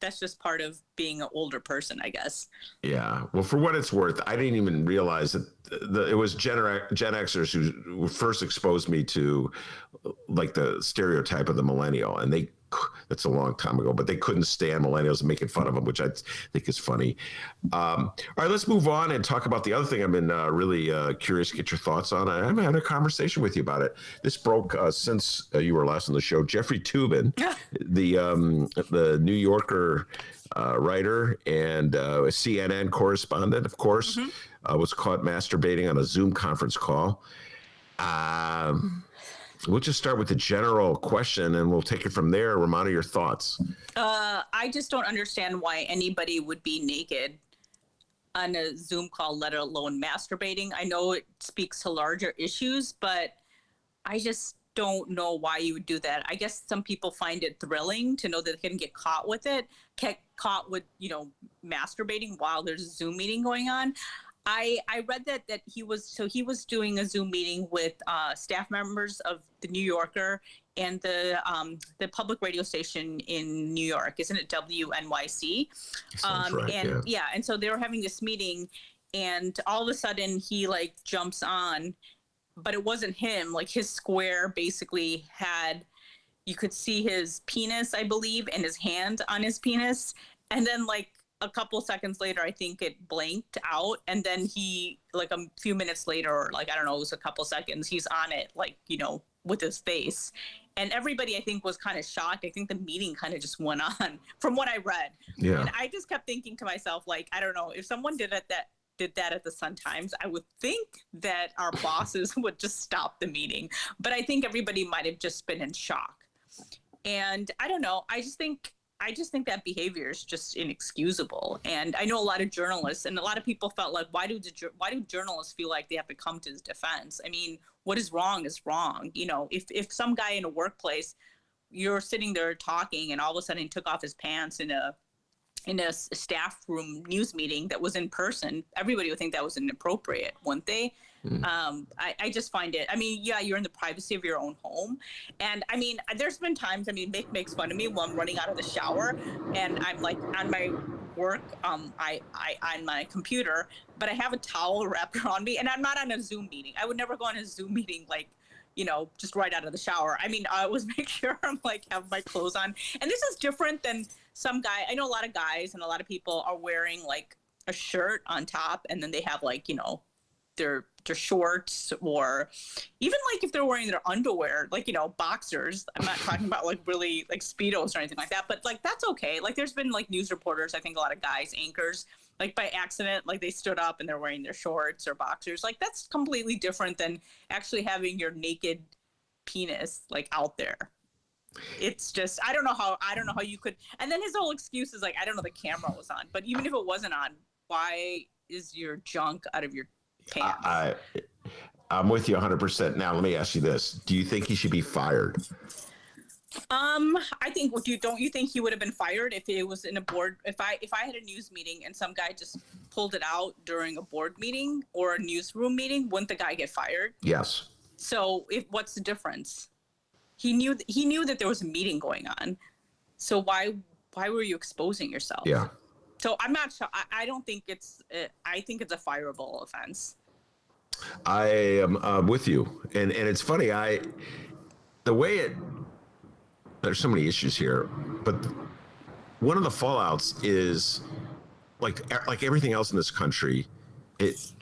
that's just part of being an older person, I guess. Yeah. Well, for what it's worth, I didn't even realize that it was Gen Xers who first exposed me to like the stereotype of the millennial, and that's a long time ago, but they couldn't stand millennials and making fun of them, which I think is funny. All right, let's move on and talk about the other thing I've been really curious to get your thoughts on. I haven't had a conversation with you about it. This broke since you were last on the show. Jeffrey Toobin, the New Yorker writer and a CNN correspondent, of course, was caught masturbating on a Zoom conference call. We'll just start with the general question and we'll take it from there. Rummana, your thoughts? I just don't understand why anybody would be naked on a Zoom call, let alone masturbating. I know it speaks to larger issues, but I just don't know why you would do that. I guess some people find it thrilling to know that they can get caught with it, get caught with, masturbating while there's a Zoom meeting going on. I read that he was doing a Zoom meeting with staff members of the New Yorker and the public radio station in New York, isn't it WNYC? Right, and so they were having this meeting, and all of a sudden he jumps on, but it wasn't him. Like his square basically you could see his penis, I believe, and his hand on his penis, and then a couple seconds later, I think it blanked out. And then he, a few minutes later, or I don't know, it was a couple seconds, he's on it, with his face. And everybody, I think, was kind of shocked. I think the meeting kind of just went on from what I read. Yeah. And I just kept thinking to myself, I don't know, if someone did that at the Sun-Times, I would think that our bosses would just stop the meeting. But I think everybody might have just been in shock. And I don't know, I just think that behavior is just inexcusable. And I know a lot of journalists and a lot of people felt like, why do journalists feel like they have to come to his defense? I mean, what is wrong is wrong. If some guy in a workplace, you're sitting there talking and all of a sudden he took off his pants in a staff room news meeting that was in person, everybody would think that was inappropriate, wouldn't they? I just find it, you're in the privacy of your own home. And there's been times, Mick makes fun of me while I'm running out of the shower and I'm on my work, on my computer, but I have a towel wrapped around me and I'm not on a Zoom meeting. I would never go on a Zoom meeting just right out of the shower. I always make sure I'm have my clothes on. And this is different than some guy. I know a lot of guys and a lot of people are wearing a shirt on top and then they have their shorts, or even if they're wearing their underwear, boxers. I'm not talking about really Speedos or anything like that, but that's okay. There's been news reporters, I think a lot of guys, anchors, by accident, they stood up and they're wearing their shorts or boxers. That's completely different than actually having your naked penis out there. It's just, I don't know how you could. And then his whole excuse is I don't know, the camera was on, but even if it wasn't on, why is your junk out of your pants? I'm with you 100%. Now, let me ask you this. Do you think he should be fired? I think, don't you think he would have been fired if it was in a board, if I had a news meeting and some guy just pulled it out during a board meeting or a newsroom meeting, wouldn't the guy get fired? Yes. So what's the difference? He knew that there was a meeting going on. So why were you exposing yourself? Yeah. So I'm not sure. I don't think I think it's a fireable offense. I am with you. And it's funny. There's so many issues here, but one of the fallouts is like everything else in this country, it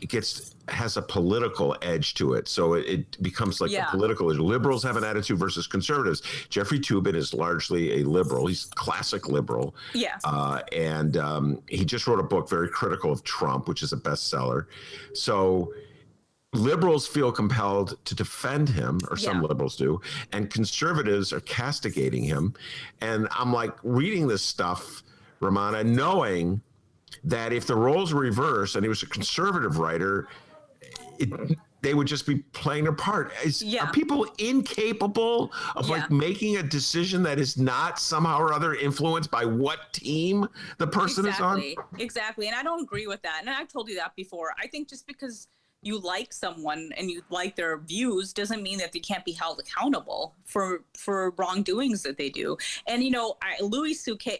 has a political edge to it. So it becomes a political issue. Liberals have an attitude versus conservatives. Jeffrey Toobin is largely a liberal. He's classic liberal. Yeah. And he just wrote a book very critical of Trump, which is a bestseller. So liberals feel compelled to defend him, or some liberals do, and conservatives are castigating him. And I'm reading this stuff, Rummana, knowing that if the roles were reversed and he was a conservative writer, they would just be playing their part. Are people incapable of like making a decision that is not somehow or other influenced by what team the person is on? Exactly. And I don't agree with that. And I've told you that before. I think just because you like someone and you like their views doesn't mean that they can't be held accountable for wrongdoings that they do. And, you know, Louis C.K.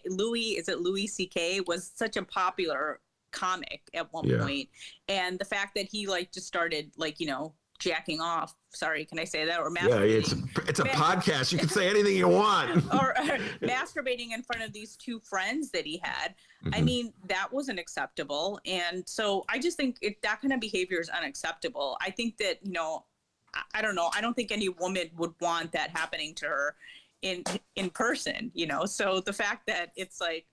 was such a popular comic at one point, and the fact that he like just started like, you know, jacking off, sorry, can I say that, or masturbating. It's a podcast, you can say anything you want. Or masturbating in front of these two friends that he had. I mean, that wasn't acceptable. And so I just think that kind of behavior is unacceptable. I think that, you know, I don't know, I don't think any woman would want that happening to her in person, you know. So the fact that it's like,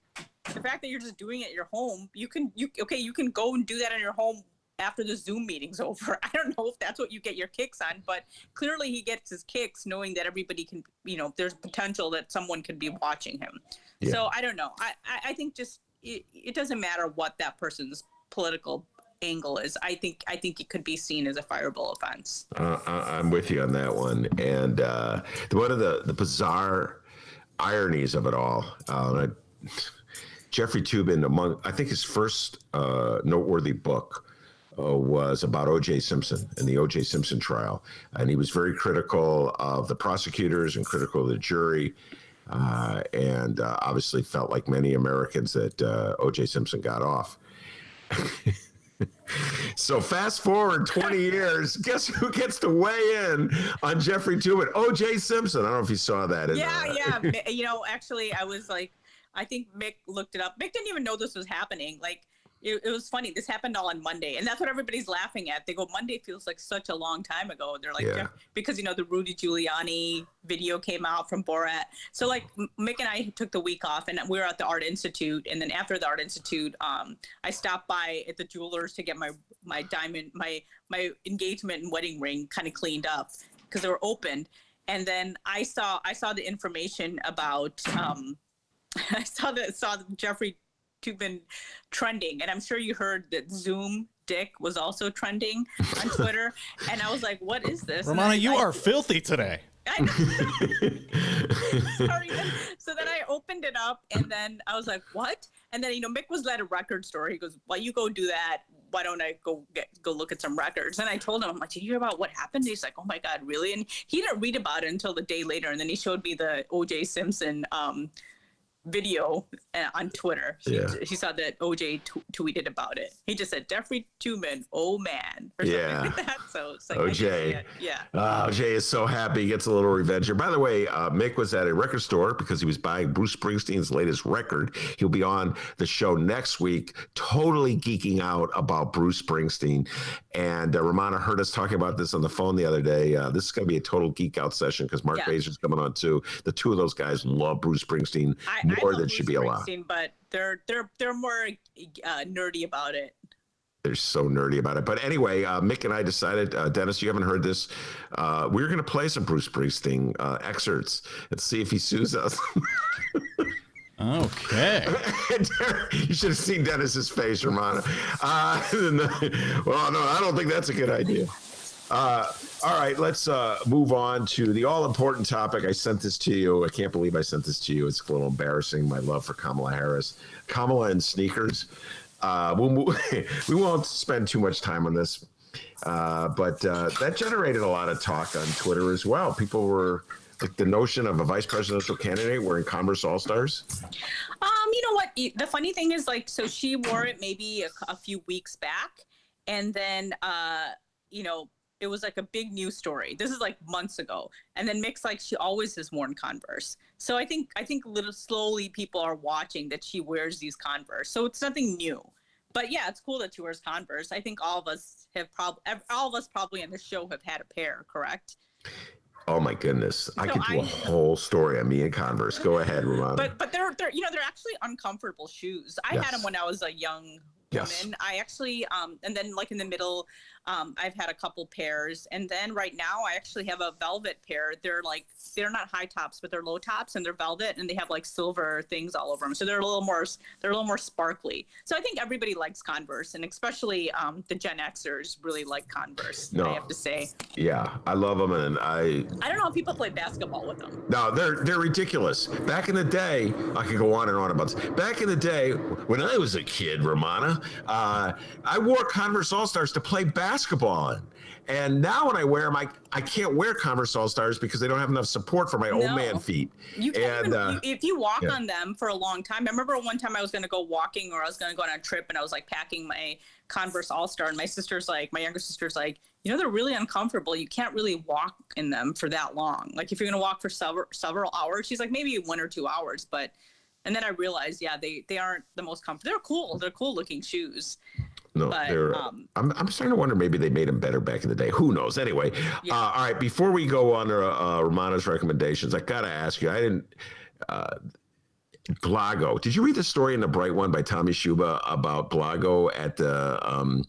the fact that you're just doing it at your home, you can go and do that in your home after the Zoom meeting's over. I don't know if that's what you get your kicks on, but clearly he gets his kicks knowing that everybody can, you know, there's potential that someone could be watching him. So I don't know. I think just it doesn't matter what that person's political angle is. I think it could be seen as a fireable offense. I'm with you on that one. And one of the bizarre ironies of it all, Jeffrey Toobin, I think his first noteworthy book was about O.J. Simpson and the O.J. Simpson trial. And he was very critical of the prosecutors and critical of the jury, and obviously felt like many Americans that O.J. Simpson got off. So fast forward 20 years, guess who gets to weigh in on Jeffrey Toobin? O.J. Simpson. I don't know if you saw that. Yeah. You know, actually, I was like, I think Mick looked it up. Mick didn't even know this was happening. Like, it was funny. This happened all on Monday. And that's what everybody's laughing at. They go, Monday feels like such a long time ago. They're like, because, you know, the Rudy Giuliani video came out from Borat. So, like, Mick and I took the week off, and we were at the Art Institute. And then after the Art Institute, I stopped by at the jewelers to get my diamond, my engagement and wedding ring kind of cleaned up because they were opened. And then I saw the information about... I saw Jeffrey Toobin trending, and I'm sure you heard that Zoom Dick was also trending on Twitter. And I was like, "What is this?" Rummana, you are filthy today. I know. Sorry. So then I opened it up, and then I was like, "What?" And then, you know, Mick was at a record store. He goes, "While you go do that, why don't I go look at some records?" And I told him, I'm like, "Did you hear about what happened?" He's like, "Oh my God, really?" And he didn't read about it until the day later, and then he showed me the O.J. Simpson video on Twitter. He saw that OJ tweeted about it. He just said, "Jeffrey Toobin, oh man," or something like that. So it's like OJ. OJ is so happy he gets a little revenge here. By the way, Mick was at a record store because he was buying Bruce Springsteen's latest record. He'll be on the show next week, totally geeking out about Bruce Springsteen. And Rummana heard us talking about this on the phone the other day. This is going to be a total geek out session because Mark Baser's coming on too. The two of those guys love Bruce Springsteen more than should be allowed. But they're more nerdy about it. They're so nerdy about it. But anyway, Mick and I decided, Dennis, you haven't heard this. We're going to play some Bruce Springsteen excerpts and see if he sues us. Okay. You should have seen Dennis's face, Rummana. Well, no, I don't think that's a good idea. All right, let's move on to the all-important topic. I sent this to you. I can't believe I sent this to you. It's a little embarrassing, my love for Kamala Harris. Kamala and sneakers. We won't spend too much time on this, but that generated a lot of talk on Twitter as well. People were, like, the notion of a vice presidential candidate wearing Converse All-Stars. You know what? The funny thing is, like, so she wore it maybe a few weeks back, and then, you know, it was like a big news story. This is like months ago. And then Mick's like, she always has worn Converse. So I think little slowly people are watching that she wears these Converse. So it's nothing new. But yeah, it's cool that she wears Converse. I think all of us probably on this show have had a pair, correct? Oh my goodness. I could do a whole story on me and Converse. Go ahead, Rummana. But they're you know, they're actually uncomfortable shoes. I had them when I was a young Yes. woman. I actually, and then like in the middle, I've had a couple pairs, and then right now I actually have a velvet pair. They're not high tops, but they're low tops, and they're velvet, and they have like silver things all over them. So they're a little more sparkly. So I think everybody likes Converse, and especially the Gen Xers really like Converse. No. I have to say. Yeah, I love them, and I don't know if people play basketball with them. No, they're ridiculous. Back in the day, I could go on and on about this. Back in the day, when I was a kid, Rummana, I wore Converse All-Stars to play basketball in. And now when I wear them, I can't wear Converse All-Stars because they don't have enough support for my old man feet. You can't and, if you walk on them for a long time. I remember one time I was going to go walking, or I was going to go on a trip, and I was like packing my Converse All-Star, and my younger sister's like, they're really uncomfortable. You can't really walk in them for that long. Like if you're going to walk for several hours, she's like maybe 1 or 2 hours. And then I realized, they aren't the most comfortable. They're cool. They're cool looking shoes. No, but, they're. I'm starting to wonder maybe they made them better back in the day. Who knows? Anyway, all right. Before we go on to Rummana's recommendations, I gotta ask you. I didn't. Blago. Did you read the story in the Bright One by Tommy Schuba about Blago at the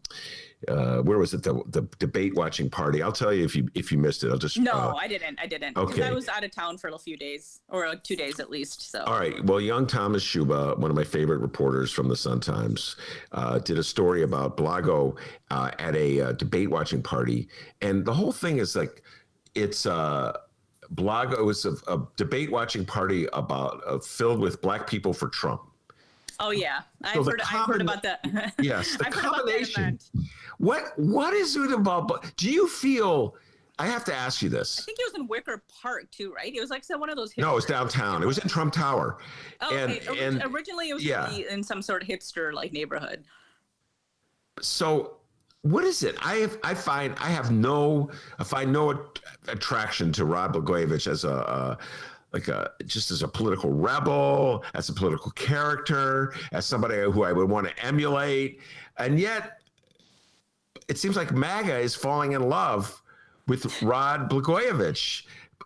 where was it, the debate watching party? I'll tell you if you missed it. I'll just I didn't because okay. I was out of town for a few days, or 2 days at least. So all right, well, young Thomas Schuba, one of my favorite reporters from the Sun-Times, did a story about Blago at a debate watching party, and the whole thing is like it's Blago. It was a debate watching party about filled with black people for Trump. Oh yeah, I've heard about that. Yes, the combination. What is it about? Do you feel? I have to ask you this. I think it was in Wicker Park too, right? It was like one of those. No, it was downtown. It was in Trump Tower. Oh, and originally it was in some sort of hipster like neighborhood. So, what is it? I find no attraction to Rod Blagojevich as just as a political rebel, as a political character, as somebody who I would want to emulate. And yet it seems like MAGA is falling in love with Rod Blagojevich.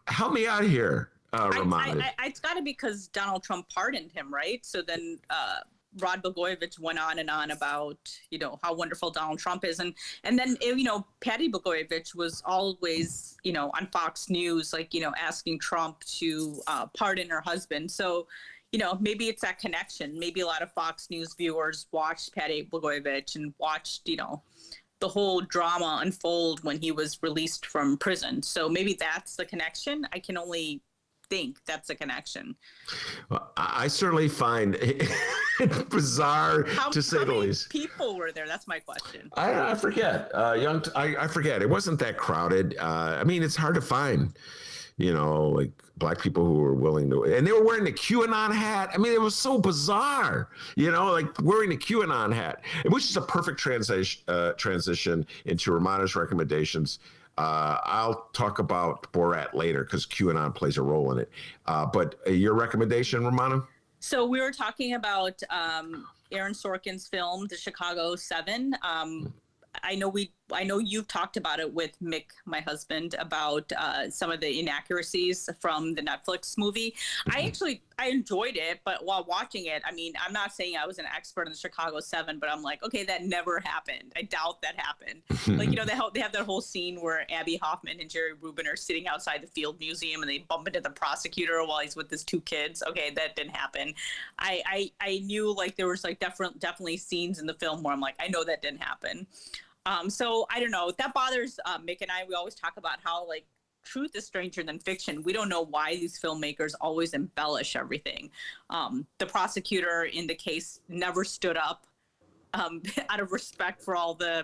Help me out here, Rummana. It's got to be because Donald Trump pardoned him, right? So then Rod Blagojevich went on and on about, how wonderful Donald Trump is. And then, Patty Blagojevich was always, on Fox News, asking Trump to pardon her husband. So, maybe it's that connection. Maybe a lot of Fox News viewers watched Patty Blagojevich and watched, the whole drama unfold when he was released from prison. So maybe that's the connection. I can only think that's a connection. Well, I certainly find it bizarre to say the least. How many people were there? That's my question. I forget. I forget. It wasn't that crowded. I mean, it's hard to find, like black people who were willing to, and they were wearing the QAnon hat. I mean, it was so bizarre, like wearing the QAnon hat, which is a perfect transition into Rummana's recommendations. I'll talk about Borat later because QAnon plays a role in it. But your recommendation, Rummana? So we were talking about Aaron Sorkin's film, The Chicago 7. I know you've talked about it with Mick, my husband, about some of the inaccuracies from the Netflix movie. I enjoyed it, but while watching it, I mean, I'm not saying I was an expert in the Chicago 7, but I'm like, okay, that never happened. I doubt that happened. Like, they have that whole scene where Abby Hoffman and Jerry Rubin are sitting outside the Field Museum and they bump into the prosecutor while he's with his 2 kids. Okay, that didn't happen. I knew like there was like definitely scenes in the film where I'm like, I know that didn't happen. So I don't know. That bothers Mick and I. We always talk about how like truth is stranger than fiction. We don't know why these filmmakers always embellish everything. The prosecutor in the case never stood up out of respect for all the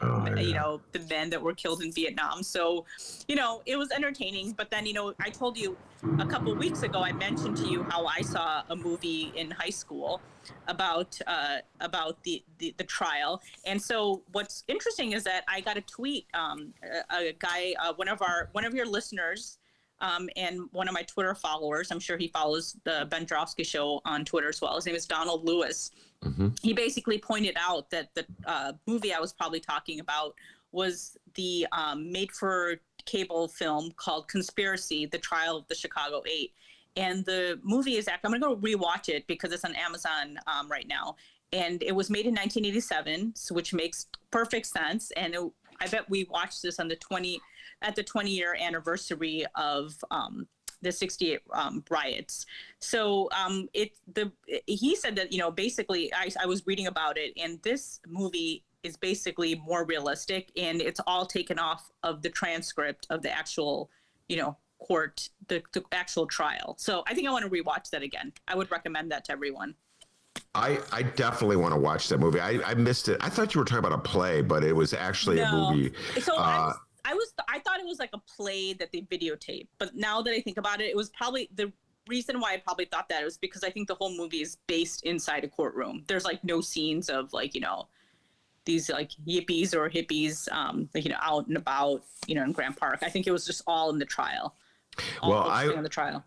the men that were killed in Vietnam. So, it was entertaining. But then, I told you a couple weeks ago, I mentioned to you how I saw a movie in high school about the trial. And so what's interesting is that I got a tweet, a guy, one of your listeners, and one of my Twitter followers, I'm sure he follows the Ben Joravsky show on Twitter as well. His name is Donald Lewis. Mm-hmm. He basically pointed out that the movie I was probably talking about was the made-for-cable film called Conspiracy, The Trial of the Chicago 8. And the movie is I'm going to go rewatch it because it's on Amazon right now. and it was made in 1987, so which makes perfect sense. And I bet we watched this on the 20-year anniversary of the 68 riots. So he said that, basically I was reading about it, and this movie is basically more realistic, and it's all taken off of the transcript of the actual, court, the actual trial. So I think I want to rewatch that again. I would recommend that to everyone. I definitely want to watch that movie. I missed it. I thought you were talking about a play, but it was actually a movie. So I thought it was like a play that they videotaped, but now that I think about it, it was probably the reason why I probably thought that was because I think the whole movie is based inside a courtroom. There's like no scenes of like, these like yippies or hippies, out and about, in Grant Park. I think it was just all in the trial. On the trial.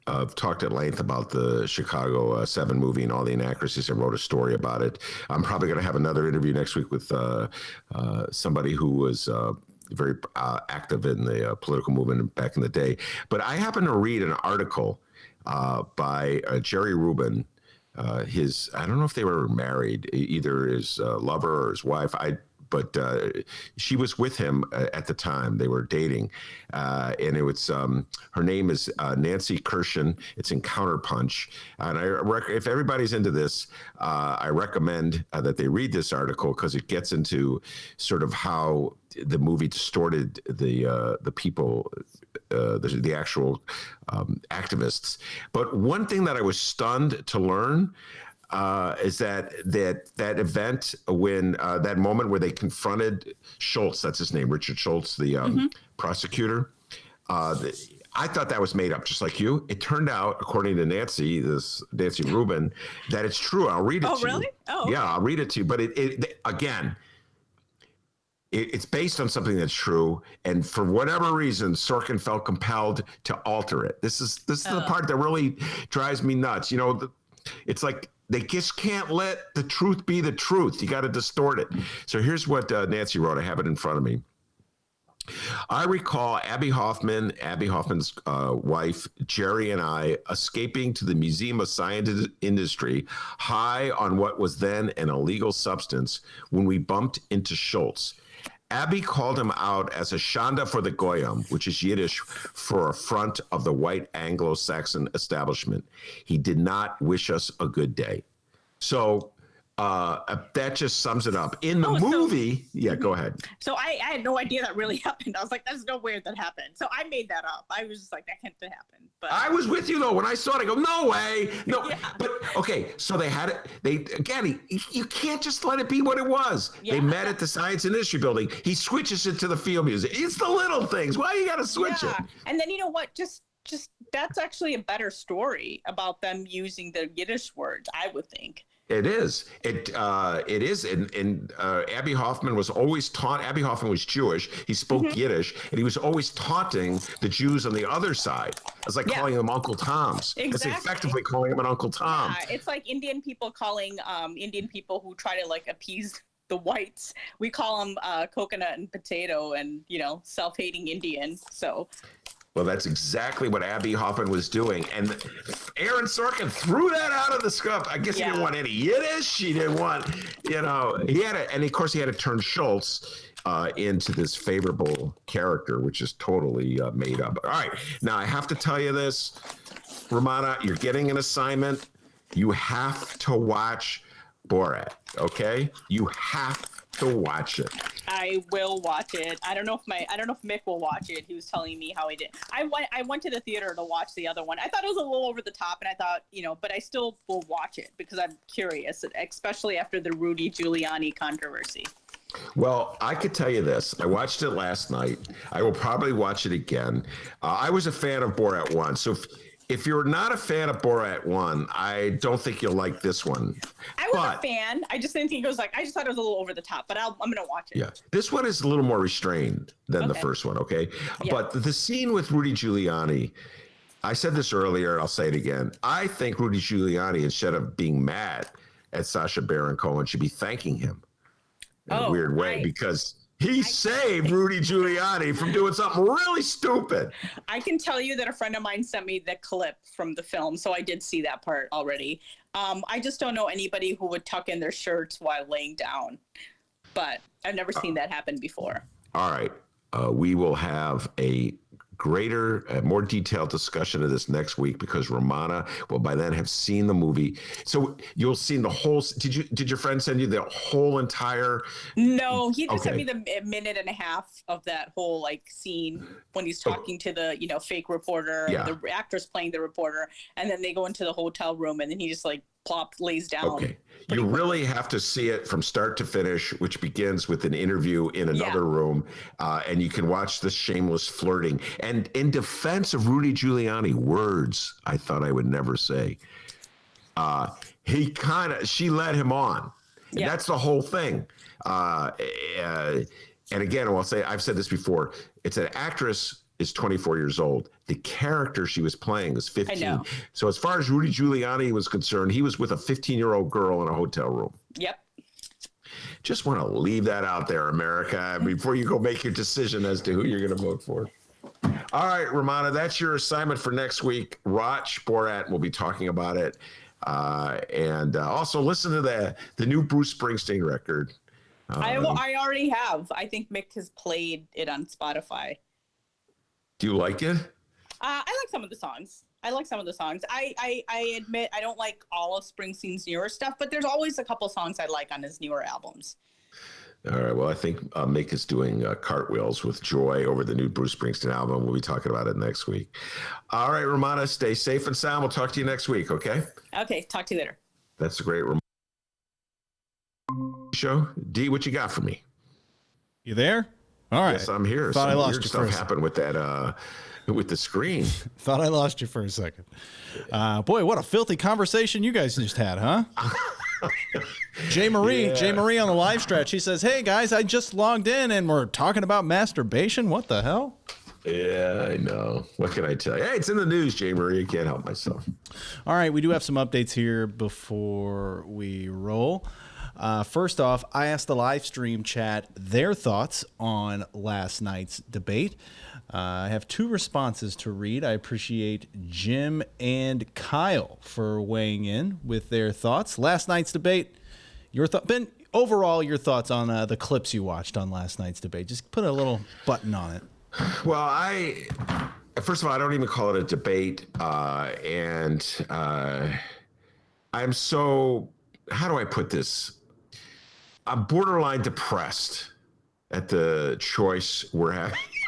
I've talked at length about the Chicago 7 movie and all the inaccuracies. I wrote a story about it. I'm probably going to have another interview next week with somebody who was very active in the political movement back in the day. But I happened to read an article by Jerry Rubin. I don't know if they were married, either his lover or his wife. But she was with him at the time. They were dating. And it was, her name is Nancy Kirshen. It's in Counterpunch. And if everybody's into this, I recommend that they read this article because it gets into sort of how the movie distorted the people, the actual activists. But one thing that I was stunned to learn is that event when that moment where they confronted Schultz, that's his name, Richard Schultz, the prosecutor. I thought that was made up, just like you. It turned out, according to Nancy Rubin, that it's true. I'll read it to you. Oh, really? Oh, okay. Yeah, I'll read it to you. But it's based on something that's true, and for whatever reason, Sorkin felt compelled to alter it. This is the part that really drives me nuts. It's like they just can't let the truth be the truth. You got to distort it. So here's what Nancy wrote. I have it in front of me. I recall Abby Hoffman's wife, Jerry, and I escaping to the Museum of Science Industry, high on what was then an illegal substance, when we bumped into Schultz. Abby called him out as a shanda for the goyim, which is Yiddish for affront of the white Anglo-Saxon establishment. He did not wish us a good day. So that just sums it up. In the movie, go ahead. So I had no idea that really happened. I was like, that's no way that happened. So I made that up. I was just like, that can't happen. But I was with you though. When I saw it, I go, no way. No. Yeah. But okay, so they had it. You can't just let it be what it was. Yeah. They met at the Science and Industry Building. He switches it to the Field Museum. It's the little things. Why you got to switch it? And then you know what? Just that's actually a better story about them using the Yiddish words, I would think. It is. It is. And Abby Hoffman was always taught. Abby Hoffman was Jewish. He spoke Yiddish, and he was always taunting the Jews on the other side. It's like calling them Uncle Toms. Exactly. It's effectively calling him an Uncle Tom. Yeah, it's like Indian people calling Indian people who try to like appease the whites. We call them coconut and potato, and self-hating Indian. So. Well, that's exactly what Abby Hoffman was doing. And Aaron Sorkin threw that out of the script. I guess he didn't want any Yiddish. He didn't want, he had it. And of course, he had to turn Schultz into this favorable character, which is totally made up. All right. Now, I have to tell you this, Rummana, you're getting an assignment. You have to watch Borat, okay? You have to watch it. I will watch it. I don't know if Mick will watch it. He was telling me how he did. I went to the theater to watch the other one. I thought it was a little over the top, and I thought, but I still will watch it because I'm curious, especially after the Rudy Giuliani controversy. Well, I could tell you this. I watched it last night. I will probably watch it again. I was a fan of Borat 1, so if you're not a fan of Borat 1, I don't think you'll like this one. I was a fan. I just didn't think it was I just thought it was a little over the top, but I'm going to watch it. Yeah. This one is a little more restrained than the first one, okay? Yeah. But the scene with Rudy Giuliani, I said this earlier, I'll say it again. I think Rudy Giuliani, instead of being mad at Sacha Baron Cohen, should be thanking him in a weird way because he saved Rudy Giuliani from doing something really stupid. I can tell you that a friend of mine sent me the clip from the film, so I did see that part already. I just don't know anybody who would tuck in their shirts while laying down, but I've never seen that happen before. All right. We will have a more detailed discussion of this next week because Rummana will by then have seen the movie. So you'll see the whole. Did your friend send you the whole entire? No, he just sent me the minute and a half of that whole like scene when he's talking to the fake reporter, the actress playing the reporter, and then they go into the hotel room and then he just like lays down. Okay. You really have to see it from start to finish, which begins with an interview in another room. And you can watch the shameless flirting. And in defense of Rudy Giuliani, words I thought I would never say. She led him on. And that's the whole thing. And again, I've said this before. It's an actress is 24 years old. The character she was playing was 15. I know. So as far as Rudy Giuliani was concerned, he was with a 15-year-old girl in a hotel room. Yep. Just want to leave that out there, America, before you go make your decision as to who you're going to vote for. All right, Rummana, that's your assignment for next week. Rach Borat will be talking about it. And also listen to the new Bruce Springsteen record. I already have. I think Mick has played it on Spotify. Do you like it? I like some of the songs. I admit I don't like all of Springsteen's newer stuff, but there's always a couple songs I like on his newer albums. All right. Well, I think Mick is doing cartwheels with joy over the new Bruce Springsteen album. We'll be talking about it next week. All right, Rummana, stay safe and sound. We'll talk to you next week, okay? Okay. Talk to you later. That's a great show. D, what you got for me? You there? All right. Yes, I'm here. Thought I lost you stuff for a happened with that with the screen. Thought I lost you for a second. Boy, what a filthy conversation you guys just had, huh? Jay Marie on the live stretch. He says, "Hey guys, I just logged in and we're talking about masturbation. What the hell?" Yeah, I know. What can I tell you? Hey, it's in the news, Jay Marie. I can't help myself. All right, we do have some updates here before we roll. First off, I asked the live stream chat their thoughts on last night's debate. I have two responses to read. I appreciate Jim and Kyle for weighing in with their thoughts. Last night's debate, Ben, overall, your thoughts on the clips you watched on last night's debate. Just put a little button on it. Well, first of all, I don't even call it a debate. I'm so, how do I put this? I'm borderline depressed at the choice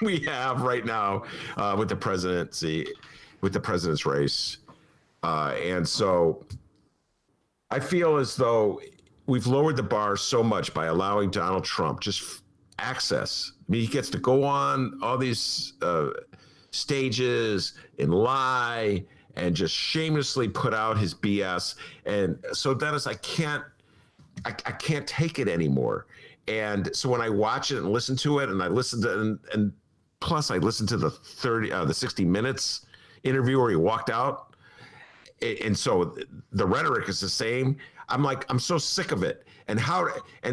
we have right now with the presidency, with the president's race. And so I feel as though we've lowered the bar so much by allowing Donald Trump just access. I mean, he gets to go on all these stages and lie and just shamelessly put out his BS. And so, Dennis, I can't take it anymore. And so when I watch it and listen to it, and I listen to, and plus I listened to the 60 Minutes interview where he walked out. And so the rhetoric is the same. I'm so sick of it. And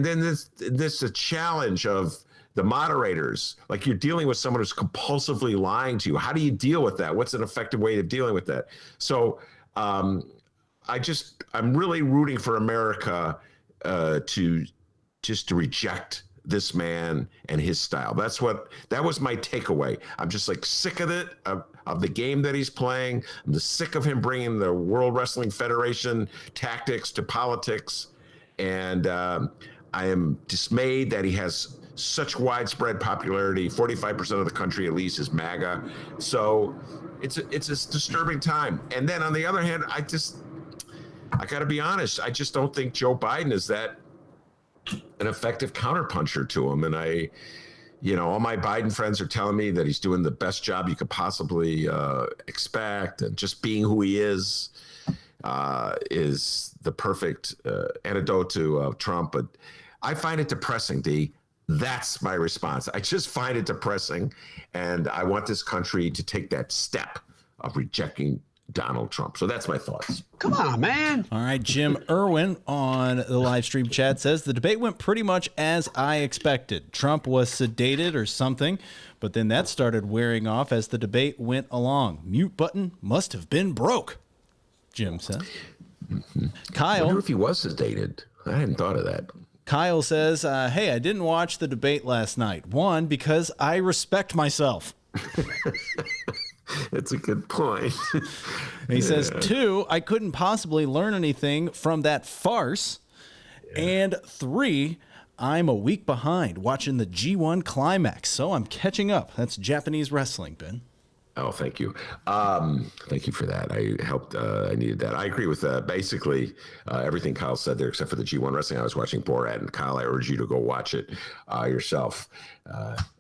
then this a challenge of the moderators, like you're dealing with someone who's compulsively lying to you. How do you deal with that? What's an effective way of dealing with that? So I'm really rooting for America to reject this man and his style. That was my takeaway. I'm just like sick of it, of the game that he's playing. I'm just sick of him bringing the World Wrestling Federation tactics to politics. And I am dismayed that he has such widespread popularity. 45% of the country at least is MAGA. So it's a disturbing time. And then on the other hand, I got to be honest, I just don't think Joe Biden is that an effective counterpuncher to him. And all my Biden friends are telling me that he's doing the best job you could possibly expect. And just being who he is the perfect antidote to Trump. But I find it depressing, D. That's my response. I just find it depressing. And I want this country to take that step of rejecting Donald Trump. So that's my thoughts. Come on, man. All right. Jim Irwin on the live stream chat says the debate went pretty much as I expected. Trump was sedated or something, but then that started wearing off as the debate went along. Mute button must have been broke, Jim says. I Kyle. wonder if he was sedated. I hadn't thought of that. Kyle says, hey, I didn't watch the debate last night. One, because I respect myself. That's a good point. He says, two, I couldn't possibly learn anything from that farce. And three, I'm a week behind watching the G1 climax, so I'm catching up. That's Japanese wrestling, Ben. Oh, thank you. Thank you for that. I needed that. I agree with basically everything Kyle said there, except for the G1 wrestling. I was watching Borat, and Kyle, I urge you to go watch it yourself.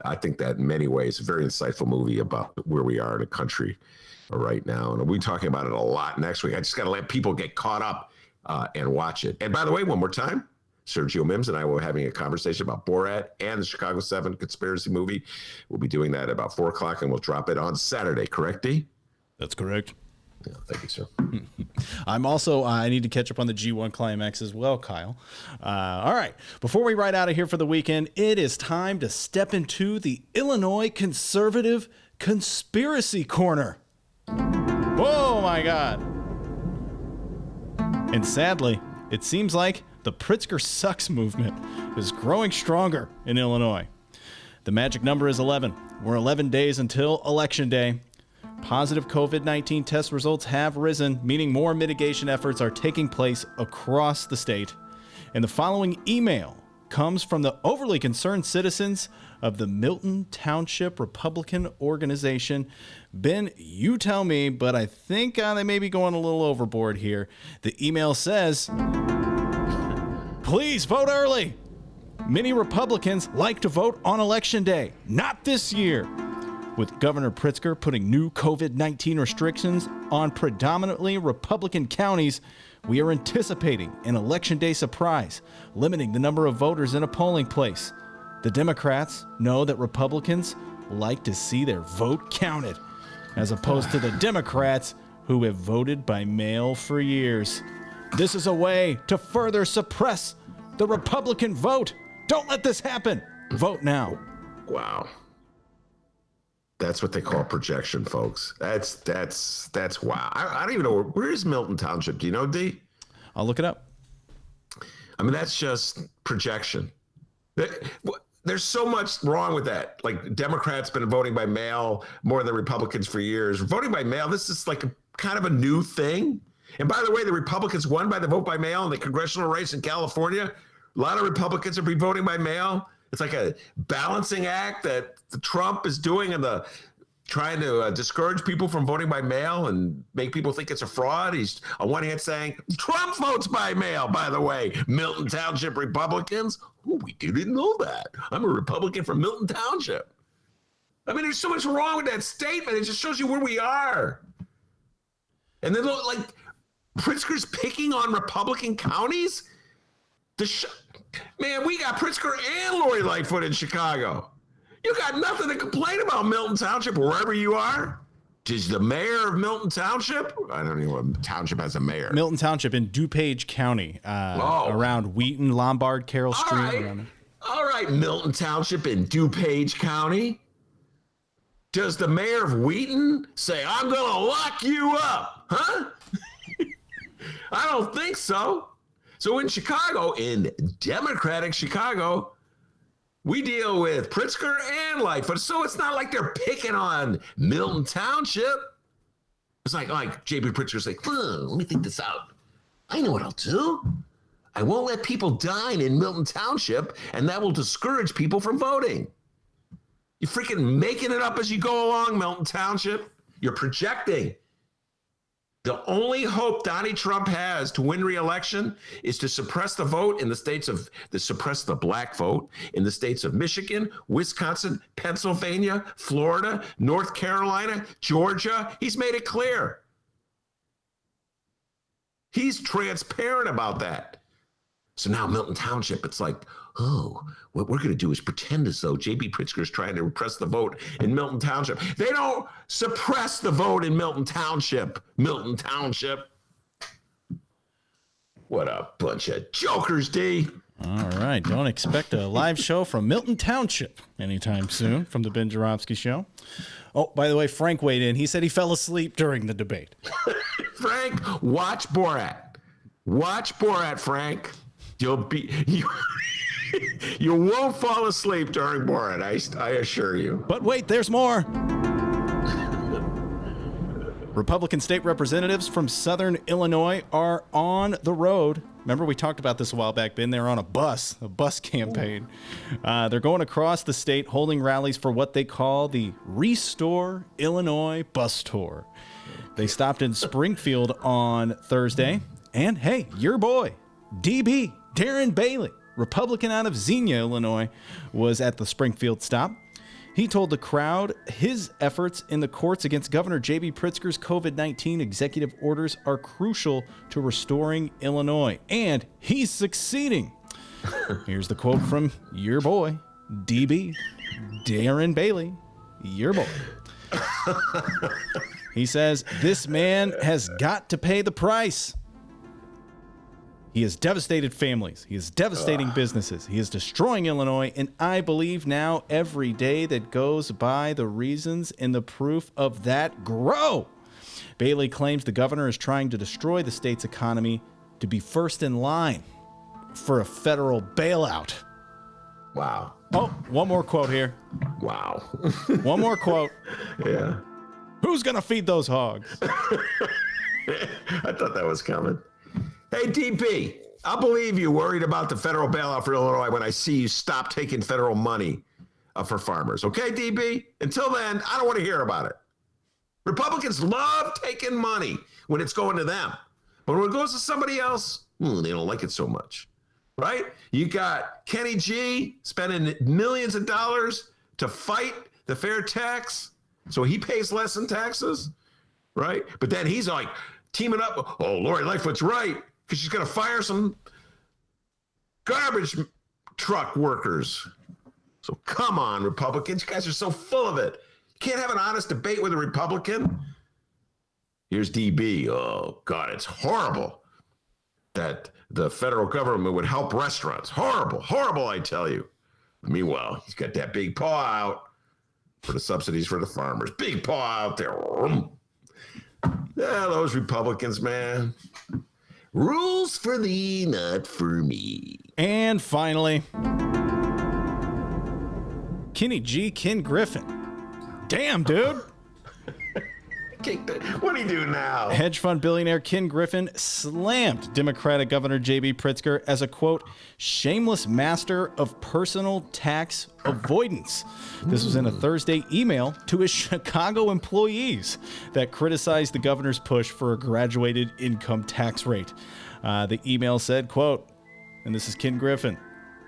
I think that in many ways, a very insightful movie about where we are in a country right now. And we'll be talking about it a lot next week. I just got to let people get caught up and watch it. And by the way, one more time, Sergio Mims and I were having a conversation about Borat and the Chicago 7 conspiracy movie. We'll be doing that at about 4 o'clock, and we'll drop it on Saturday. Correct, D? That's correct. Yeah, thank you, sir. I'm also, I need to catch up on the G1 climax as well, Kyle. All right. Before we ride out of here for the weekend, it is time to step into the Illinois Conservative Conspiracy Corner. Oh, my God. And sadly, it seems like the Pritzker Sucks movement is growing stronger in Illinois. The magic number is 11. We're 11 days until Election Day. Positive COVID-19 test results have risen, meaning more mitigation efforts are taking place across the state. And the following email comes from the overly concerned citizens of the Milton Township Republican Organization. Ben, you tell me, but I think they may be going a little overboard here. The email says, please vote early. Many Republicans like to vote on Election Day, not this year. With Governor Pritzker putting new COVID-19 restrictions on predominantly Republican counties, we are anticipating an Election Day surprise, limiting the number of voters in a polling place. The Democrats know that Republicans like to see their vote counted, as opposed to the Democrats who have voted by mail for years. This is a way to further suppress the Republican vote. Don't let this happen. Vote now. Wow. That's what they call projection, folks. That's wow. I don't even know. Where is Milton Township? Do you know, D? I'll look it up. I mean, that's just projection. There's so much wrong with that. Like, Democrats been voting by mail more than Republicans for years. Voting by mail, this is like kind of a new thing. And by the way, the Republicans won by the vote by mail in the congressional race in California. A lot of Republicans are voting by mail. It's like a balancing act that Trump is doing and trying to discourage people from voting by mail and make people think it's a fraud. He's on one hand saying, Trump votes by mail, by the way. Milton Township Republicans. Oh, we didn't know that. I'm a Republican from Milton Township. I mean, there's so much wrong with that statement. It just shows you where we are. And then, like, Pritzker's picking on Republican counties? Man, we got Pritzker and Lori Lightfoot in Chicago. You got nothing to complain about, Milton Township, wherever you are. Does the mayor of Milton Township? I don't even know what township has a mayor. Milton Township in DuPage County, around Wheaton, Lombard, Carroll Street. All right, Milton Township in DuPage County. Does the mayor of Wheaton say, I'm going to lock you up? Huh? I don't think so. So in Chicago, in Democratic Chicago, we deal with Pritzker and Lightfoot. So it's not like they're picking on Milton Township. It's like J.B. Pritzker's like, let me think this out. I know what I'll do. I won't let people dine in Milton Township, and that will discourage people from voting. You're freaking making it up as you go along, Milton Township. You're projecting. The only hope Donnie Trump has to win re-election is to suppress the vote in the states of suppress the black vote in the states of Michigan, Wisconsin, Pennsylvania, Florida, North Carolina, Georgia. He's made it clear. He's transparent about that. So now Milton Township, it's like, what we're going to do is pretend as though J.B. Pritzker is trying to repress the vote in Milton Township. They don't suppress the vote in Milton Township. Milton Township. What a bunch of jokers, D. All right. Don't expect a live show from Milton Township anytime soon from the Ben Joravsky Show. Oh, by the way, Frank weighed in. He said he fell asleep during the debate. Frank, watch Borat. Watch Borat, Frank. You won't fall asleep during Borat, I assure you. But wait, there's more. Republican state representatives from southern Illinois are on the road. Remember, we talked about this a while back, Ben. They're on a bus campaign. They're going across the state holding rallies for what they call the Restore Illinois Bus Tour. They stopped in Springfield on Thursday. And hey, your boy, DB, Darren Bailey, Republican out of Xenia, Illinois, was at the Springfield stop. He told the crowd his efforts in the courts against Governor J.B. Pritzker's COVID-19 executive orders are crucial to restoring Illinois, and he's succeeding. Here's the quote from your boy, DB, Darren Bailey, your boy. He says, "This man has got to pay the price. He has devastated families. He is devastating businesses. He is destroying Illinois. And I believe now every day that goes by, the reasons and the proof of that grow." Bailey claims the governor is trying to destroy the state's economy to be first in line for a federal bailout. Wow. Oh, one more quote here. Wow. One more quote. Yeah. Who's going to feed those hogs? I thought that was coming. Hey, DP, I'll believe you worried about the federal bailout for Illinois when I see you stop taking federal money for farmers. Okay, DP? Until then, I don't want to hear about it. Republicans love taking money when it's going to them. But when it goes to somebody else, they don't like it so much, right? You got Kenny G spending millions of dollars to fight the fair tax, so he pays less in taxes, right? But then he's like teaming up. Oh, Lori Lightfoot's right, because she's going to fire some garbage truck workers. So come on, Republicans. You guys are so full of it. You can't have an honest debate with a Republican. Here's DB. Oh, God, it's horrible that the federal government would help restaurants. Horrible, horrible, I tell you. Meanwhile, he's got that big paw out for the subsidies for the farmers. Big paw out there. Yeah, those Republicans, man. Rules for thee, not for me. And finally, Kenny G. Ken Griffin. Damn, dude. What do you do now? Hedge fund billionaire Ken Griffin slammed Democratic Governor J.B. Pritzker as a, quote, shameless master of personal tax avoidance. This was in a Thursday email to his Chicago employees that criticized the governor's push for a graduated income tax rate. The email said, quote, and this is Ken Griffin,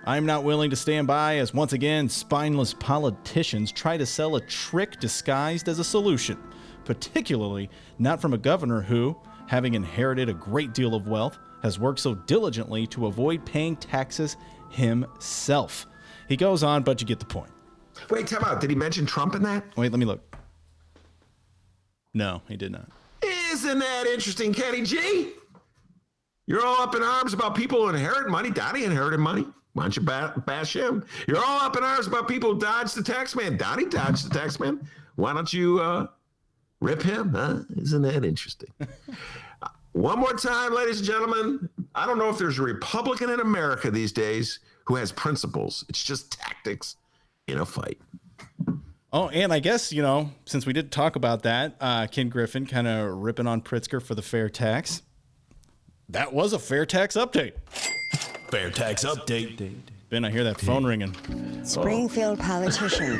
"I'm not willing to stand by as once again spineless politicians try to sell a trick disguised as a solution. Particularly not from a governor who, having inherited a great deal of wealth, has worked so diligently to avoid paying taxes himself." He goes on, but you get the point. Wait, time out. Did he mention Trump in that? Wait, let me look. No, he did not. Isn't that interesting, Kenny G? You're all up in arms about people who inherit money. Donnie inherited money. Why don't you bash him? You're all up in arms about people who dodged the tax man. Donnie dodged the tax man. Why don't you rip him? Huh? Isn't that interesting? One more time, ladies and gentlemen. I don't know if there's a Republican in America these days who has principles. It's just tactics in a fight. Oh, and I guess, since we did talk about that, Ken Griffin kind of ripping on Pritzker for the fair tax. That was a fair tax update. Fair tax update. Ben, I hear that phone ringing. Springfield politicians,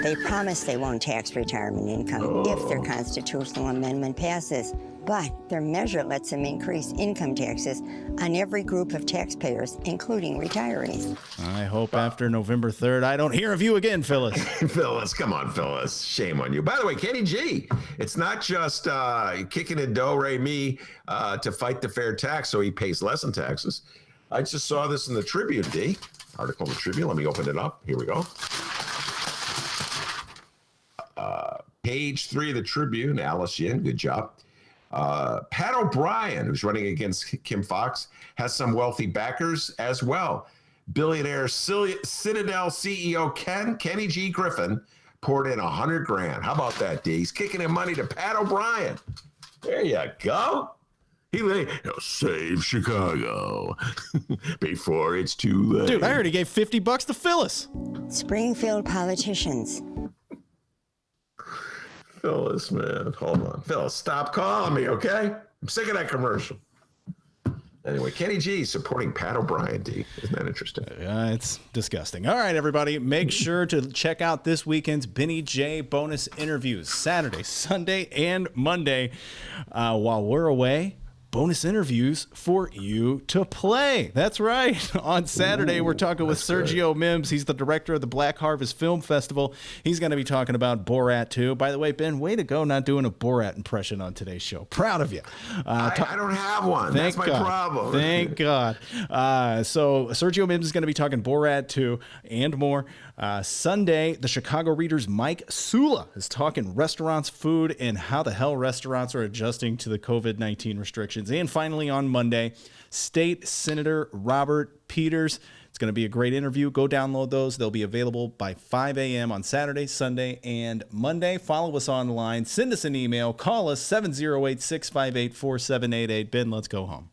they promise they won't tax retirement income if their constitutional amendment passes. But their measure lets them increase income taxes on every group of taxpayers, including retirees. I hope after November 3rd, I don't hear of you again, Phyllis. Phyllis, come on, Phyllis. Shame on you. By the way, Kenny G, it's not just kicking in do-re-mi to fight the fair tax so he pays less in taxes. I just saw this in the Tribune, D. Article in the Tribune. Let me open it up. Here we go. Page 3 of the Tribune. Alice Yin, good job. Pat O'Brien, who's running against Kim Fox, has some wealthy backers as well. Billionaire Citadel CEO Kenny G. Griffin poured in $100,000. How about that, D? He's kicking in money to Pat O'Brien. There you go. Save Chicago before it's too late. Dude, I heard he gave $50 to Phyllis. Springfield politicians. Phyllis, man. Hold on. Phyllis, stop calling me, okay? I'm sick of that commercial. Anyway, Kenny G supporting Pat O'Brien, D. Isn't that interesting? It's disgusting. All right, everybody. Make sure to check out this weekend's Benny J bonus interviews. Saturday, Sunday, and Monday. While we're away, bonus interviews for you to play. That's right. On Saturday, we're talking with Sergio Mims. He's the director of the Black Harvest Film Festival. He's going to be talking about Borat 2. By the way, Ben, way to go not doing a Borat impression on today's show. Proud of you. I don't have one. Thank That's my God. problem. Thank God. So Sergio Mims is going to be talking Borat 2 and more. Sunday, the Chicago Reader's Mike Sula is talking restaurants, food, and how the hell restaurants are adjusting to the COVID-19 restrictions. And finally, on Monday, State Senator Robert Peters. It's going to be a great interview. Go download those. They'll be available by 5 a.m. on Saturday, Sunday, and Monday. Follow us online. Send us an email. Call us 708-658-4788. Ben, let's go home.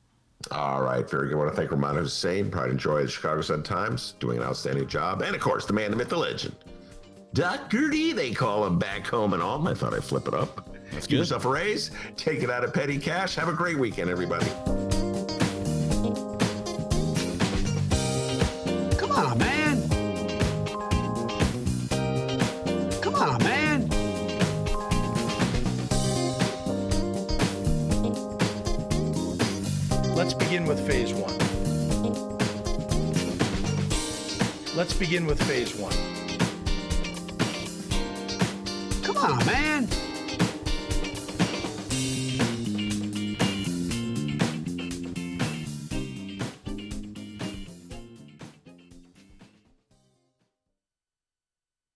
All right, very good. I want to thank Rummana Hussain, Pride and Joy of the Chicago Sun-Times, doing an outstanding job. And, of course, the man, the myth, the legend, Dr. D, they call him back home and all. I thought I'd flip it up. Give yourself a raise. Take it out of petty cash. Have a great weekend, everybody. Come on, man. Come on, man. Let's begin with phase one. Let's begin with phase one. Come on, man.